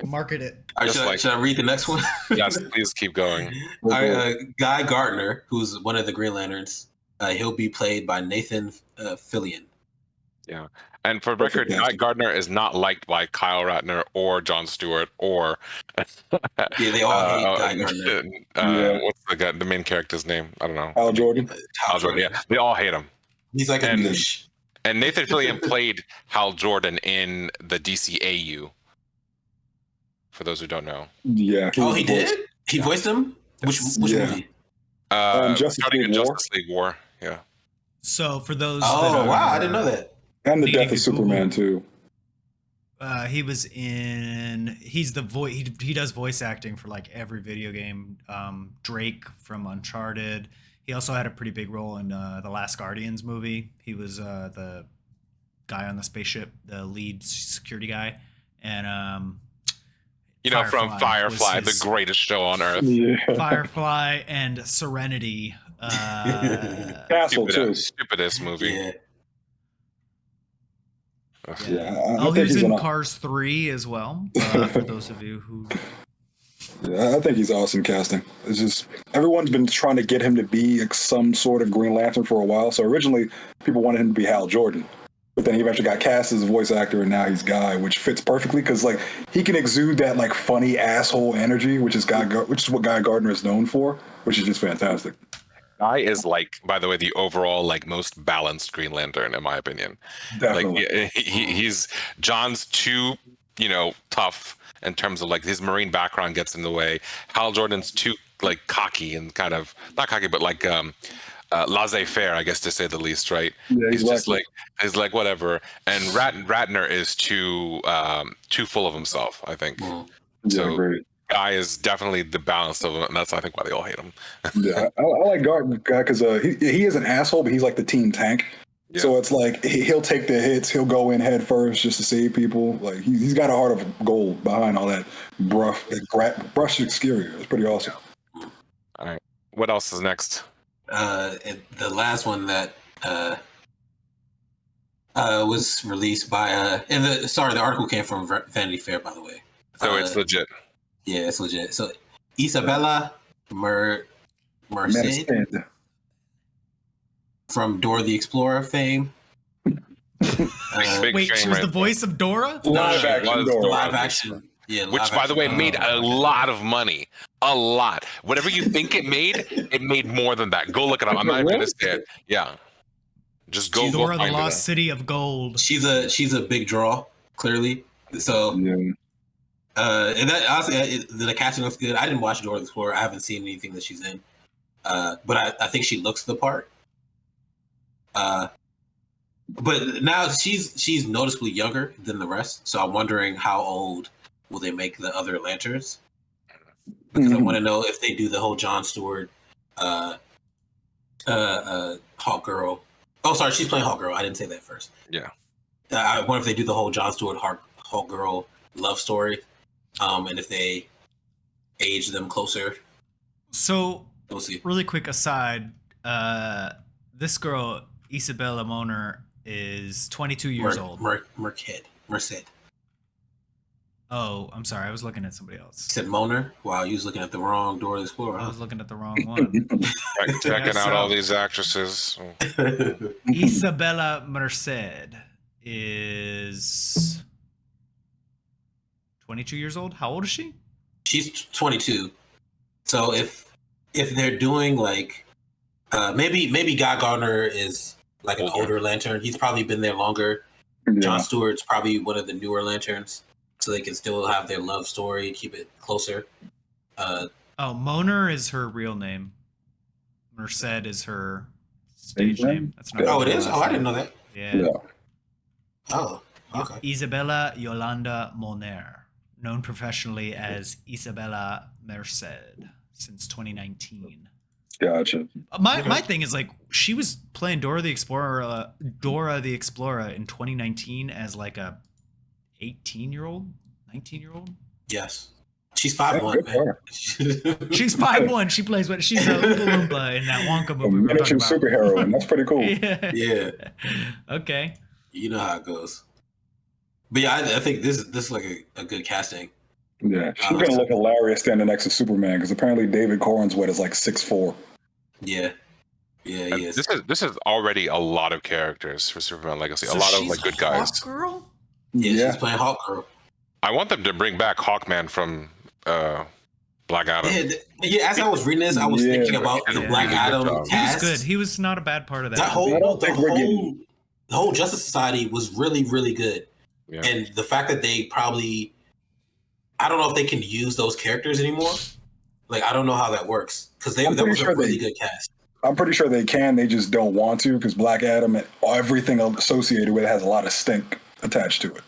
market it. All right, Just like- should I read the next one? Yes, please keep going. All right, Guy Gardner, who's one of the Green Lanterns, he'll be played by Nathan Fillion. And for the record, Guy Gardner is not liked by Kyle Ratner or Jon Stewart or Yeah, they all hate Guy Gardner. what's the main character's name? I don't know. Hal Jordan. Hal Jordan. Yeah, they all hate him. He's like a And- douche. And Nathan Fillion played Hal Jordan in the DCAU. For those who don't know, Yeah. Oh, was he the voice. did? He voiced him? Which Yeah. movie? Justice starting in League War. Justice League War. Yeah. So for those that Oh, are, wow. I didn't know that. And the Needing Death of to Superman Google. too. he was in he's the voice he does voice acting for like every video game. Drake from Uncharted. He also had a pretty big role in the Last Guardians movie. He was the guy on the spaceship, the lead security guy. And You know, from Firefly, was the his- greatest show on earth. Yeah. Firefly and Serenity. Castle too. Stupidest movie. Yeah. Ugh. Yeah. I Oh, think he was he's in an, Cars 3 as well. For those of you who yeah, I think he's awesome casting. It's just everyone's been trying to get him to be some sort of Green Lantern for a while. So originally, people wanted him to be Hal Jordan, but then he eventually got cast as a voice actor, and now he's Guy, which fits perfectly because like he can exude that like funny asshole energy, which is what Guy Gardner is known for, which is just fantastic. Guy is like, by the way, the overall like most balanced Green Lantern in my opinion. Definitely. Like he's John's too, tough in terms of like his Marine background gets in the way. Hal Jordan's too like cocky and kind of not cocky, but like laissez-faire, I guess to say the least, right? Yeah, He's just exactly. he's like whatever. And Ratner is too full of himself, I think. Mm. Yeah, so- great. Guy is definitely the balance of him, and that's I think why they all hate him. Yeah, I like Gardner because he is an asshole, but he's like the team tank. Yeah. So it's like he'll take the hits, he'll go in head first just to save people. Like he's got a heart of gold behind all that brush exterior. It's pretty awesome. All right, what else is next? And the last one that was released by the article came from Vanity Fair, by the way. So it's legit. Yeah, it's legit. So Isabella Merced Medicine. from Dora the Explorer fame. Big wait, she fame was right the voice of Dora? Live she action was Dora. Live action. Yeah, Which, live by the way, action. made a lot of money. A lot. Whatever you think it made more than that. Go look it up. I'm not even going to say it. Yeah. Just go Dora the find Lost it. City of Gold. She's a big draw, clearly. So Yeah. and that honestly, the casting looks good. I didn't watch Dora the Explorer. I haven't seen anything that she's in, but I think she looks the part. But now she's noticeably younger than the rest, so I'm wondering how old will they make the other lanterns? Because I want to know if they do the whole Jon Stewart, Hawk Girl. Oh, sorry, she's playing Hawk Girl. I didn't say that first. Yeah. I wonder if they do the whole Jon Stewart Hawk Girl love story, and if they age them closer. So, We'll see. really quick aside, this girl, Isabella Moner, is 22 years old. Merced. Oh, I'm sorry. I was looking at somebody else. Said Moner. Wow, you was looking at the wrong Dora the Explorer. I Huh? was looking at the wrong one. Checking Yeah, out all so- these actresses. Isabella Merced is 22 years old. How old is she? She's 22. So if they're doing like maybe Guy Gardner is like an older lantern. He's probably been there longer. Jon Stewart's probably one of the newer lanterns, so they can still have their love story, keep it closer. Oh, Moner is her real name. Merced is her stage name. That's not Oh, her it is? last Oh, I name. didn't know that. Yeah. Yeah. Oh, okay. Isabella Yolanda Moner. known professionally as Isabella Merced since 2019. Gotcha. My thing is like she was playing Dora the Explorer in 2019 as like a 18-year-old, 19-year-old. Yes. She's 5'1", man. She's 5'1". She plays what she's a Oompa Loompa in that Wonka movie. A miniature superheroine. That's pretty cool. Yeah. Okay. You know how it goes. But yeah, I think this is like a good casting. Yeah, she's gonna look hilarious standing next to Superman because apparently David Cornswet is like 6'4". Yeah. Yeah, he is. This is already a lot of characters for Superman Legacy. So a lot of she's like good guys. Hawk Girl? Yeah, she's playing Hawk Girl. I want them to bring back Hawkman from Black Adam. Yeah, as I was reading this, I was thinking about the Black Adam cast. He was good. He was not a bad part of that. The whole Justice Society was really, really good. Yeah. And the fact that they probably, I don't know if they can use those characters anymore. Like, I don't know how that works because that was a really good cast. I'm pretty sure they can. They just don't want to because Black Adam and everything associated with it has a lot of stink attached to it.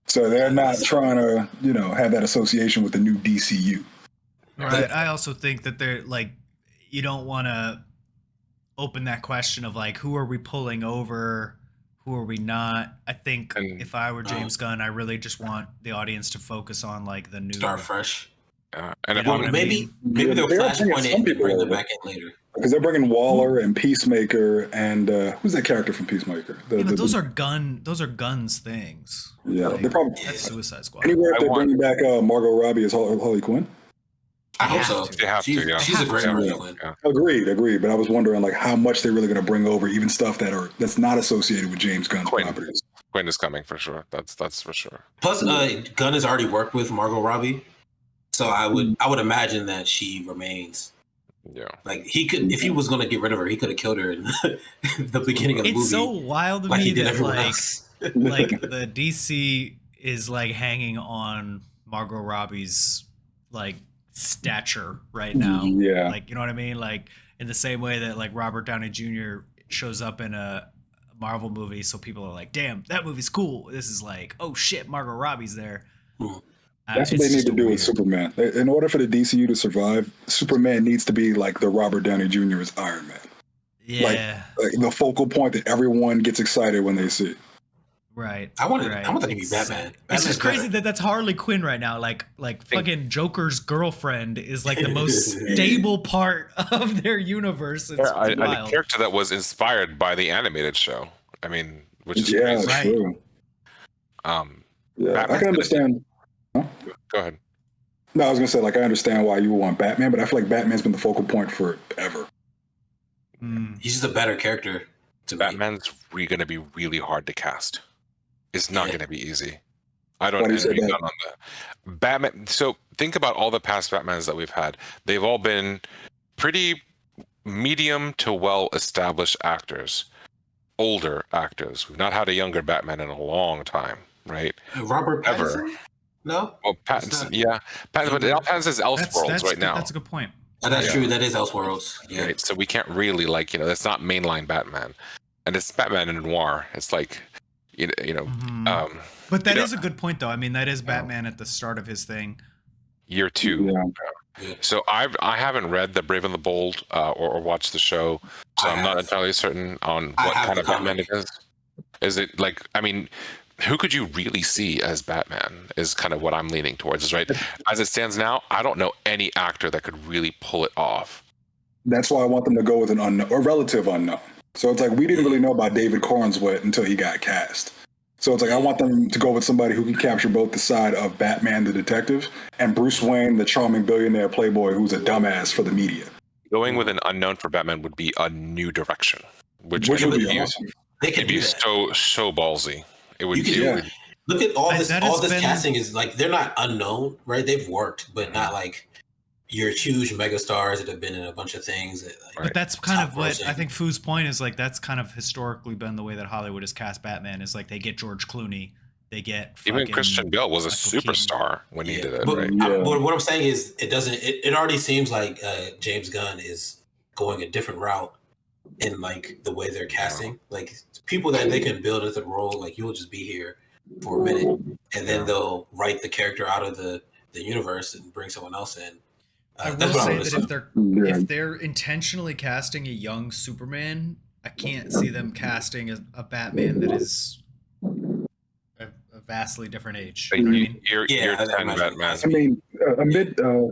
So they're not trying to, have that association with the new DCU. Right. I also think that they're like, you don't want to open that question of like, who are we pulling over? Who are we not? I think if I were James Gunn, I really just want the audience to focus on like the new start fresh. And maybe they'll flashpoint it and bring them back in later. Because they're bringing Waller and Peacemaker and who's that character from Peacemaker? Those are Gunn's things. Yeah, like, they're probably that's Suicide Squad. Anywhere if they're bringing back Margot Robbie as Harley Quinn. I hope so. They have to. Yeah, she's a great Harley Quinn. Yeah. Agreed. But I was wondering like how much they're really going to bring over, even stuff that's not associated with James Gunn's properties. Quinn is coming for sure. That's for sure. Plus, Gunn has already worked with Margot Robbie, so I would imagine that she remains. Yeah, like he could, if he was going to get rid of her, he could have killed her in the beginning of the movie. It's so wild to like me he did that everyone else. like the DC is like hanging on Margot Robbie's like stature right now. Yeah, like you know what I mean. Like in the same way that like Robert Downey Jr. shows up in a Marvel movie, so people are like, "Damn, that movie's cool." This is like, "Oh shit, Margot Robbie's there." That's what they need to do with Superman. In order for the DCU to survive, Superman needs to be like the Robert Downey Jr.'s Iron Man. Yeah. Like the focal point that everyone gets excited when they see. Right. I want that to be Batman. It's just crazy that that's Harley Quinn right now. Like fucking Joker's girlfriend is like the most stable part of their universe. It's a character that was inspired by the animated show. I mean, which is crazy. Right. True. I can understand. Go ahead. No, I was gonna say like I understand why you would want Batman, but I feel like Batman's been the focal point forever. He's just a better character. Batman's going to be really hard to cast. It's not going to be easy. I don't Why do you say envy that? Gunn on that. Batman. So think about all the past Batmans that we've had. They've all been pretty medium to well-established actors, older actors. We've not had a younger Batman in a long time, right? Robert Pattinson? No? Well, Pattinson, yeah. But Pattinson's Elseworlds right now. That's a good point. That's true. That is Elseworlds. Yeah. Right. So we can't really that's not mainline Batman. And it's Batman in noir. It's like, but that is a good point, though. I mean, that is Batman at the start of his thing. Year 2. Yeah. So I haven't read The Brave and the Bold or watched the show, so I'm not entirely certain on what kind of Batman it is. Is it like, I mean, who could you really see as Batman is kind of what I'm leaning towards, is right. As it stands now, I don't know any actor that could really pull it off. That's why I want them to go with an unknown, or relative unknown. So it's like we didn't really know about David Cornswet until he got cast. So it's like I want them to go with somebody who can capture both the side of Batman the detective and Bruce Wayne, the charming billionaire playboy who's a dumbass for the media. Going with an unknown for Batman would be a new direction, which would be awesome. It'd be so ballsy. It would. Look at all this. All this casting is like they're not unknown, right? They've worked, but not like your huge megastars that have been in a bunch of things. But that's kind of what I think Foo's point is. Like that's kind of historically been the way that Hollywood has cast Batman. Is like they get George Clooney, they get even Christian Bale was a superstar when he did it. Right? But what I'm saying is, it doesn't. It already seems like James Gunn is going a different route in like the way they're casting. Like people that they can build into the role. Like you'll just be here for a minute, and then they'll write the character out of the universe and bring someone else in. I will That's what I say would that assume. if they're intentionally casting a young Superman, I can't see them casting a Batman that is a vastly different age. You know what I mean? You're Yeah, I 10 imagine Batman. that's- I mean,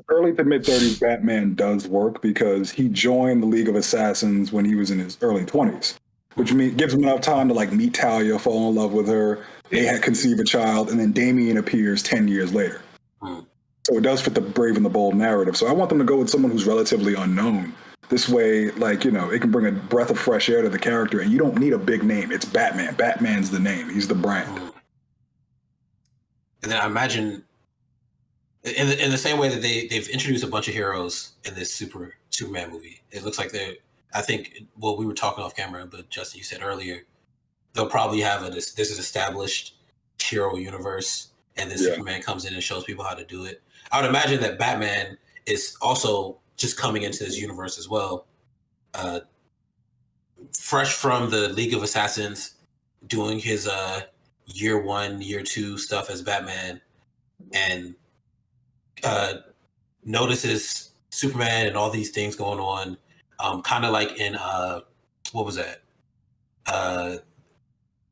early to mid 30s Batman does work because he joined the League of Assassins when he was in his early 20s, which gives him enough time to like meet Talia, fall in love with her. They had conceive a child, and then Damian appears 10 years later. So it does fit the brave and the bold narrative. So I want them to go with someone who's relatively unknown. This way, like, you know, it can bring a breath of fresh air to the character, and you don't need a big name. It's Batman. Batman's the name. He's the brand. And then I imagine, in the same way that they've introduced a bunch of heroes in this Superman movie, it looks like I think, well, we were talking off camera, but Justin, you said earlier, they'll probably have this is established hero universe, and then Superman comes in and shows people how to do it. I would imagine that Batman is also just coming into this universe as well, fresh from the League of Assassins, doing his year 1, year 2 stuff as Batman, and notices Superman and all these things going on, kind of like in what was that?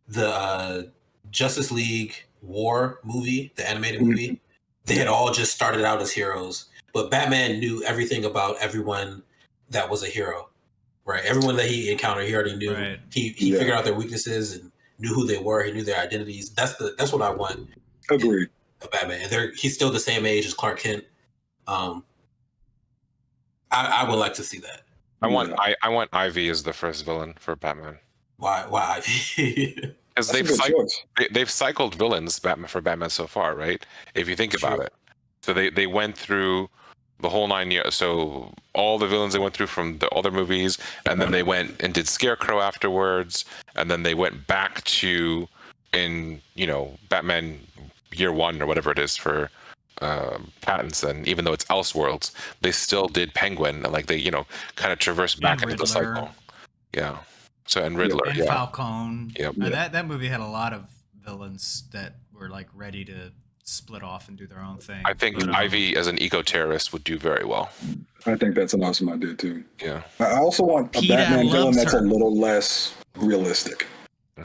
The Justice League War movie, the animated movie. They had all just started out as heroes, but Batman knew everything about everyone that was a hero, right? Everyone that he encountered, he already knew. Right. He figured out their weaknesses and knew who they were. He knew their identities. That's what I want. Agreed. In Batman, and he's still the same age as Clark Kent. I would like to see that. I want Ivy as the first villain for Batman. Why Ivy? Because they've cycled villains for Batman so far, right? If you think about it. So they went through the whole 9 years. So all the villains they went through from the other movies, and then they went and did Scarecrow afterwards, and then they went back to Batman Year 1 or whatever it is for Pattinson. Even though it's Elseworlds, they still did Penguin, and like they kind of traversed back into the cycle. Yeah. So and Riddler and Falcone. Yep. That movie had a lot of villains that were like ready to split off and do their own thing. I think Ivy as an eco-terrorist would do very well. I think that's an awesome idea too. Yeah. I also want a Batman villain that's a little less realistic.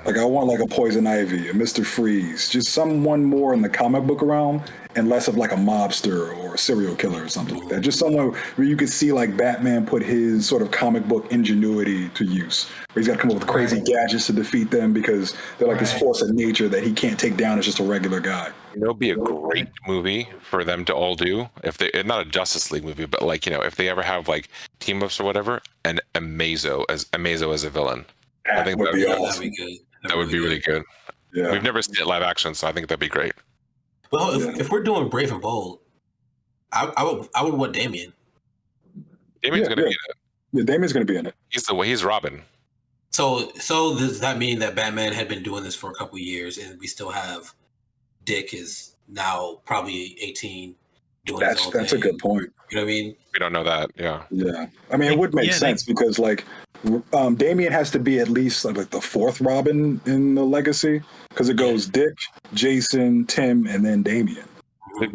Like I want like a Poison Ivy, a Mr. Freeze, just someone more in the comic book realm and less of like a mobster or a serial killer or something like that. Just someone where you could see like Batman put his sort of comic book ingenuity to use. Where he's got to come up with crazy gadgets to defeat them because they're like this force of nature that he can't take down as just a regular guy. It would be a great movie for them to all do if they not a Justice League movie, but like if they ever have like team ups or whatever, and Amazo as a villain. I think would be awesome. That'd be good. That would be really good. Yeah. We've never seen it live action, so I think that'd be great. Well, if we're doing Brave and Bold, I would want Damian. Damian's gonna be in it. Yeah, Damian's gonna be in it. He's Robin. So does that mean that Batman had been doing this for a couple of years, and we still have Dick is now probably 18 doing his own That's thing? a good point. You know what I mean? We don't know that. Yeah. Yeah. I mean, it would make sense because like Damian has to be at least like the fourth Robin in the legacy because it goes Dick, Jason, Tim, and then Damian.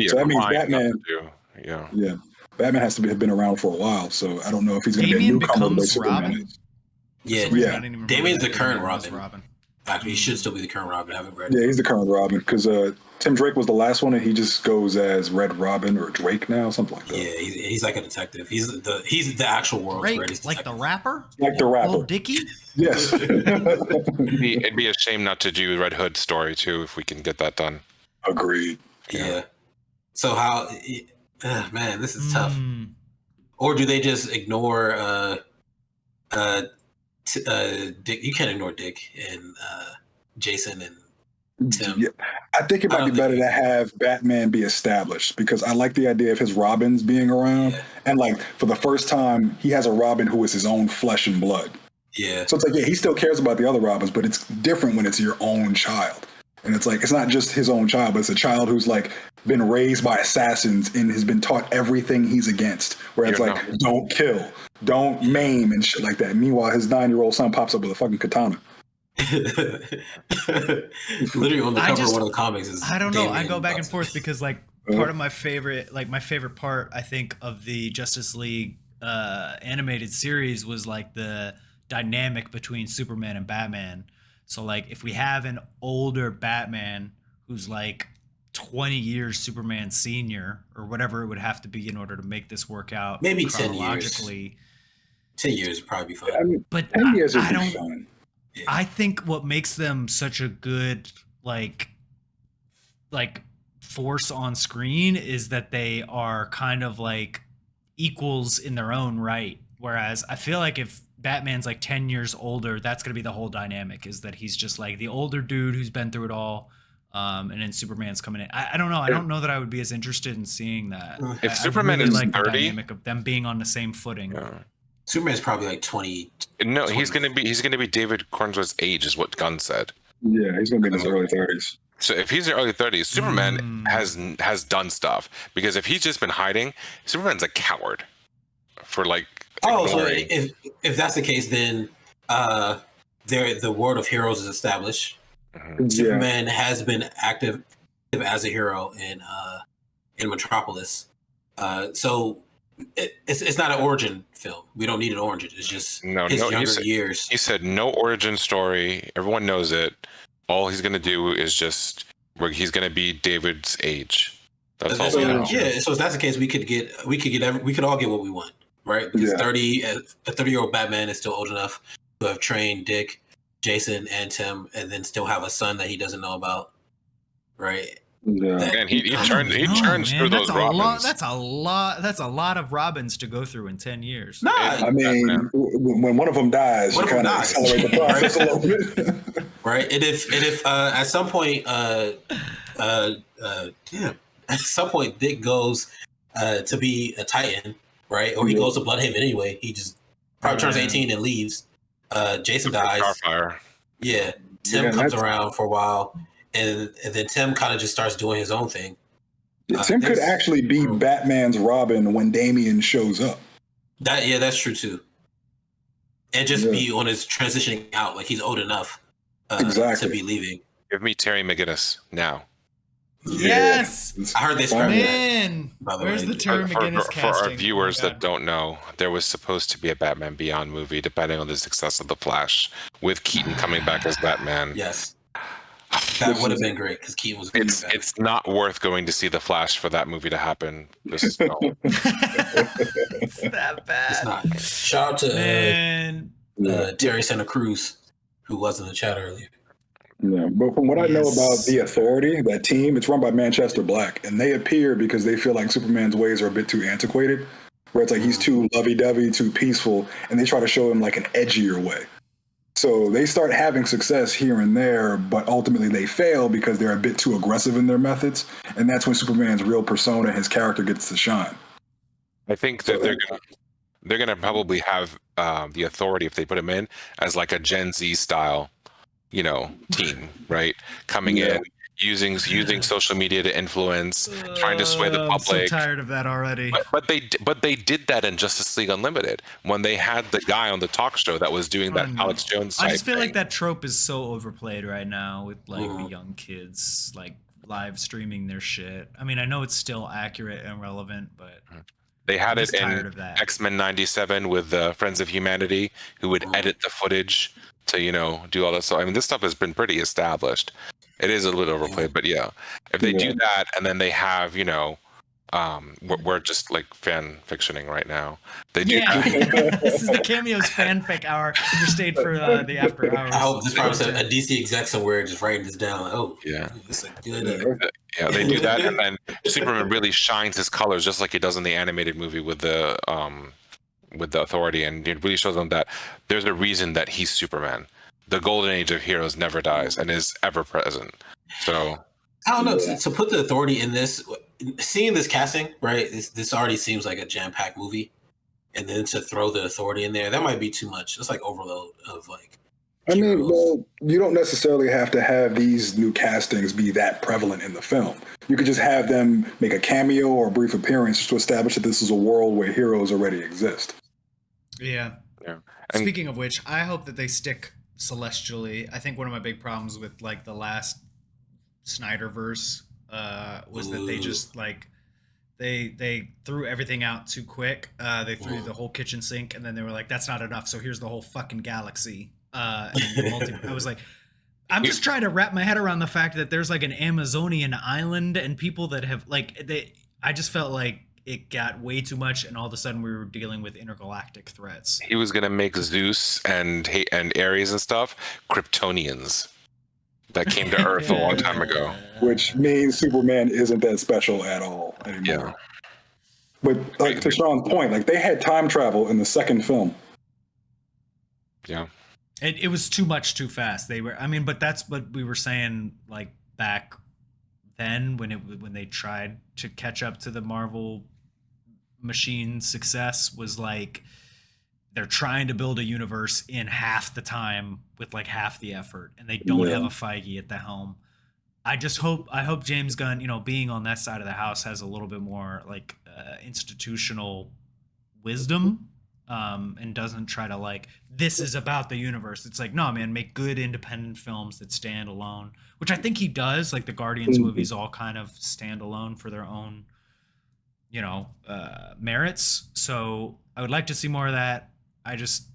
So that means Batman. Yeah. Batman has to have been around for a while, so I don't know if he's going to be a newcomer the way Superman is. Yeah. Damian's the current Robin. Actually, he should still be the current Robin. I haven't read it. Yeah, he's the current Robin because Tim Drake was the last one, and he just goes as Red Robin or Drake now, something like that. Yeah, he's like a detective. He's the actual world's greatest detective. Like the rapper? Like the rapper. Lil Dicky? Yes. It'd be a shame not to do Red Hood story too if we can get that done. Agreed. Yeah. So how? Man, this is tough. Or do they just ignore Dick? You can't ignore Dick and Jason and Tim. Yeah. I think it might be better to have Batman be established because I like the idea of his Robins being around. Yeah. And like for the first time, he has a Robin who is his own flesh and blood. Yeah. So it's like, he still cares about the other Robins, but it's different when it's your own child. And it's like, it's not just his own child, but it's a child who's like been raised by assassins and has been taught everything he's against. Where it's don't kill, don't maim and shit like that. Meanwhile, his 9-year-old son pops up with a fucking katana. Literally on the cover of one of the comics is. I don't know. I Damian go back and Watson. forth because like part of my favorite part I think of the Justice League animated series was like the dynamic between Superman and Batman. So like if we have an older Batman who's like 20 years Superman senior or whatever it would have to be in order to make this work out, Maybe 10 years. chronologically. 10 years would probably be fine. I mean, But 10 years would I be don't. fine. I think what makes them such a good like force on screen is that they are kind of like equals in their own right. Whereas I feel like if Batman's like 10 years older, that's going to be the whole dynamic, is that he's just like the older dude who's been through it all. And then Superman's coming in. I don't know. I don't know that I would be as interested in seeing that. If Superman really is like 30, the dynamic of them being on the same footing. Yeah. Superman's probably like 20. No, 20. he's gonna be David Cornsworth's age, is what Gunn said. Yeah, he's gonna be in his early 30s. So if he's in early 30s, Superman has done stuff, because if he's just been hiding, Superman's a coward for like. Oh, so ignoring. if that's the case, then the world of heroes is established. Mhm. Superman has been active as a hero in Metropolis. So it's not an origin film. We don't need an origin. It's just his younger years. He said no origin story. Everyone knows it. All he's gonna do is just he's gonna be David's age. That's all we know. Yeah. So if that's the case, we could all get what we want, right? Because a 30-year-old Batman is still old enough to have trained Dick, Jason, and Tim, and then still have a son that he doesn't know about, right? Yeah. And he churns through those Robins. That's a lot of Robins to go through in 10 years. Nah, I mean, when one of them dies, you kind of accelerate the process a little bit. Right? And if at some point, at some point Dick goes to be a Titan, right? Or he goes to Bloodhaven anyway. He just probably turns 18 and leaves. Jason dies. Starfire. Yeah. Tim comes around for a while. And then Tim kind of just starts doing his own thing. Tim could actually be Batman's Robin when Damian shows up. That's true too. And just be on his transitioning out, like he's old enough to be leaving. Give me Terry McGinnis now. Yes, I heard they scrapped man. Where's the Terry McGinnis casting? For our viewers that don't know, there was supposed to be a Batman Beyond movie, depending on the success of The Flash, with Keaton coming back as Batman. Yes. That would have been great because Keaton was. It's not worth going to see The Flash for that movie to happen. It's that bad. It's not. Shout out to Terry Santa Cruz, who was in the chat earlier. Yeah, but from what I know about the Authority, that team, it's run by Manchester Black, and they appear because they feel like Superman's ways are a bit too antiquated, where it's like he's too lovey-dovey, too peaceful, and they try to show him like an edgier way. So they start having success here and there, but ultimately they fail because they're a bit too aggressive in their methods, and that's when Superman's real persona, his character, gets to shine. I think that they're gonna probably have the Authority, if they put him in, as like a Gen Z style, team, right? Coming in, using social media to influence, trying to sway the public. I'm so tired of that already. But they did that in Justice League Unlimited when they had the guy on the talk show that was doing that Alex Jones. I just feel like that trope is so overplayed right now with like the young kids like live streaming their shit. I mean, I know it's still accurate and relevant, but they had it in X-Men '97 with Friends of Humanity, who would edit the footage to do all that. So I mean, this stuff has been pretty established. It is a little overplayed, but if they do that and then they have, we're just like fan fictioning right now. They do. Yeah. This is the Cameos fanfic hour. You stayed for the after hours. I hope this probably a DC exec somewhere just writing this down. Like, it's a good. Yeah, they do that, and then Superman really shines his colors just like he does in the animated movie with the Authority, and it really shows them that there's a reason that he's Superman. The golden age of heroes never dies and is ever present. So I don't know. To put the Authority in this, seeing this casting, right? This already seems like a jam-packed movie, and then to throw the Authority in there, that might be too much. It's like overload of like. I mean, well, you don't necessarily have to have these new castings be that prevalent in the film. You could just have them make a cameo or a brief appearance just to establish that this is a world where heroes already exist. Yeah. And speaking of which, I hope that they stick celestially. I think one of my big problems with like the last Snyderverse was that they just like they threw everything out too quick. They threw the whole kitchen sink, and then they were like, "That's not enough." So here's the whole fucking galaxy. I was like, I'm just trying to wrap my head around the fact that there's like an Amazonian island and people that have like they. I just felt like it got way too much, and all of a sudden we were dealing with intergalactic threats. He was gonna make Zeus and Ares and stuff Kryptonians that came to Earth a long time ago. Which means Superman isn't that special at all anymore. Yeah. But like to Sean's point, like they had time travel in the second film. Yeah. It was too much too fast. They were, I mean, but that's what we were saying like back then when they tried to catch up to the Marvel machine success, was like they're trying to build a universe in half the time with like half the effort, and they don't have a Feige at the helm. I hope James Gunn, you know, being on that side of the house, has a little bit more like institutional wisdom, and doesn't try to like, this is about the universe. It's like, no, man, make good independent films that stand alone, which I think he does. Like the Guardians movies all kind of stand alone for their own, you know, merits. So I would like to see more of that. I just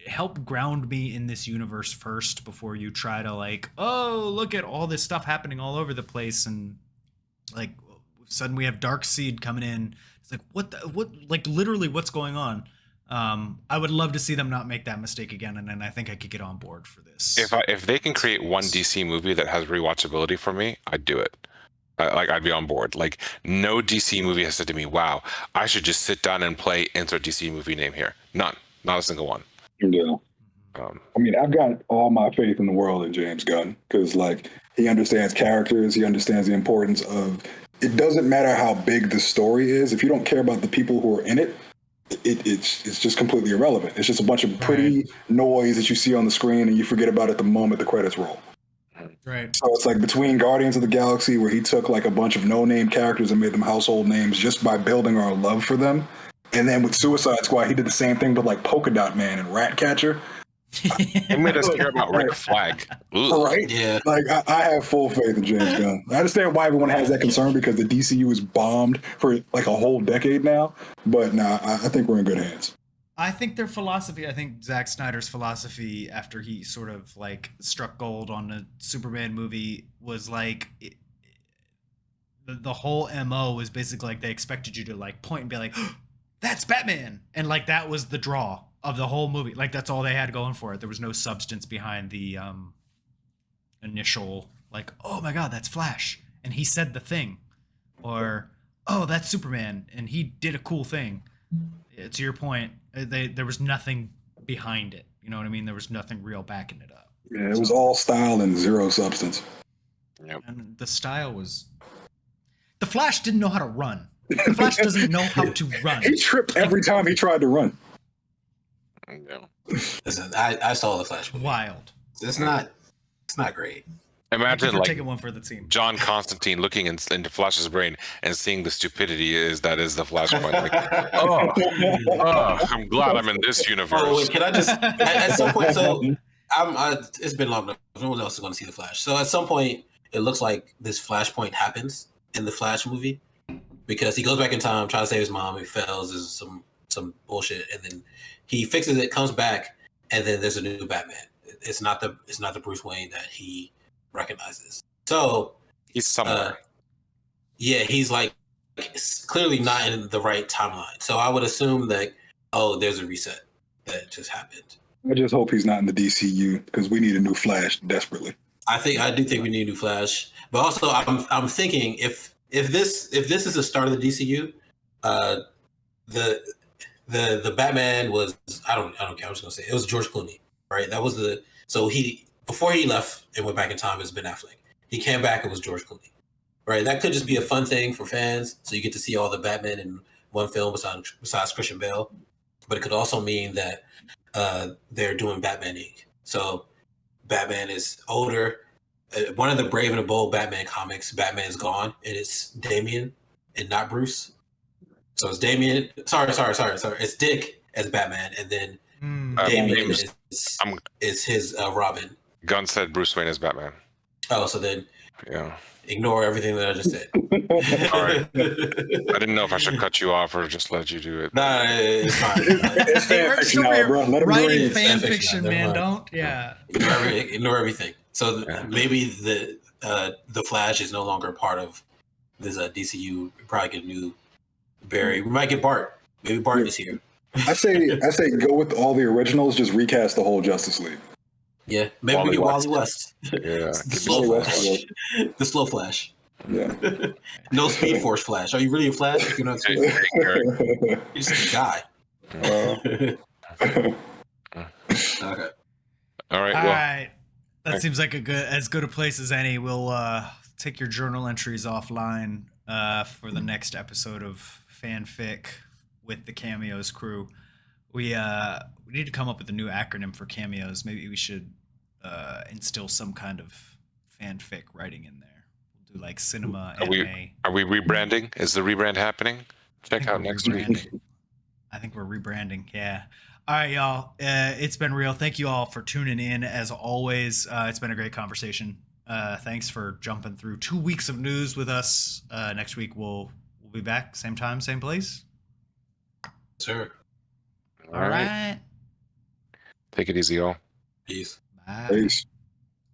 help ground me in this universe first before you try to like, oh, look at all this stuff happening all over the place, and like sudden we have Darkseid coming in. It's like what like literally what's going on? I would love to see them not make that mistake again, and then I think I could get on board for this. If they can create one DC movie that has rewatchability for me, I'd do it. Like I'd be on board. Like no DC movie has said to me, "Wow, I should just sit down and play insert DC movie name here." None, not a single one. Yeah. I mean, I've got all my faith in the world in James Gunn, because like he understands characters, he understands the importance of. It doesn't matter how big the story is, if you don't care about the people who are in it. It's just completely irrelevant. It's just a bunch of pretty noise that you see on the screen, and you forget about it the moment the credits roll. Right. So it's like between Guardians of the Galaxy, where he took like a bunch of no-name characters and made them household names just by building our love for them, and then with Suicide Squad, he did the same thing with like Polka Dot Man and Ratcatcher. He made us care about Rick Flag. Ugh. Right? Yeah. Like I have full faith in James Gunn. I understand why everyone has that concern, because the DCU is bombed for like a whole decade now. But nah, I think we're in good hands. I think their philosophy, I think Zack Snyder's philosophy after he sort of like struck gold on the Superman movie was like the whole MO was basically like they expected you to like point and be like, oh, that's Batman. And like that was the draw of the whole movie. Like that's all they had going for it. There was no substance behind the initial like, oh my God, that's Flash, and he said the thing, or oh, that's Superman and he did a cool thing. To your point, there was nothing behind it. You know what I mean? There was nothing real backing it up. Yeah, it was all style and zero substance. Yep. And the style was, the Flash didn't know how to run. The Flash doesn't know how to run. He tripped every time he tried to run. Yeah. Listen, I saw the Flash movie. Wild. It's not great. Imagine like taking one for the team. John Constantine looking into Flash's brain and seeing the stupidity that is the Flashpoint. Like, I'm glad I'm in this universe. Oh, wait, can I just at some point? So it's been long enough. No one else is going to see the Flash. So at some point, it looks like this Flashpoint happens in the Flash movie, because he goes back in time, tries to save his mom. He fails. There's some bullshit, and then he fixes it, comes back, and then there's a new Batman. It's not the Bruce Wayne that he recognizes. So He's somewhere. Yeah, he's like clearly not in the right timeline. So I would assume that there's a reset that just happened. I just hope he's not in the DCU, because we need a new Flash desperately. I do think we need a new Flash, but also I'm thinking if this is the start of the DCU, the Batman was I don't care. I was gonna say it was George Clooney, right? That was before he left and went back in time, it was Ben Affleck. He came back, it was George Clooney, right? That could just be a fun thing for fans, so you get to see all the Batman in one film besides Christian Bale. But it could also mean that they're doing Batman Inc. So Batman is older. One of the Brave and the Bold Batman comics, Batman's gone, and it's Damian and not Bruce. So it's Damian. Sorry. It's Dick as Batman, and then Damien I'm- is his Robin. Gunn said Bruce Wayne is Batman. Oh, so then Yeah. ignore everything that I just said. All right. I didn't know if I should cut you off or just let you do it. Nah, it's fine. It's fan fiction now, bro. Let him Writing breathe. fan Fan fiction, fiction, man. never Don't. Yeah. Ignore everything. So maybe the Flash is no longer part of this DCU. We probably get a new Barry. We might get Bart. Maybe Bart is here. I say go with all the originals. Just recast the whole Justice League. Yeah, maybe Wally we get West. Wally West. Yeah. The slow Wally West. Flash. The slow Flash. Yeah. No Speed Force Flash. Are you really a Flash? If you're not Speed Force, you're just a guy. Okay. All right. All Well, right. That Thanks. seems like as good a place as any. We'll take your journal entries offline for the next episode of Fanfic with the Cameos crew. We need to come up with a new acronym for Cameos. Maybe we should instill some kind of fanfic writing in there. We'll do like cinema, anime. are we rebranding? Is the rebrand happening? Check out next week. I think we're rebranding. Yeah. All right, y'all. It's been real. Thank you all for tuning in. As always, it's been a great conversation. Thanks for jumping through 2 weeks of news with us. Next week we'll be back, same time, same place. Sure. All right. Take it easy, y'all. Peace. Bye. Peace.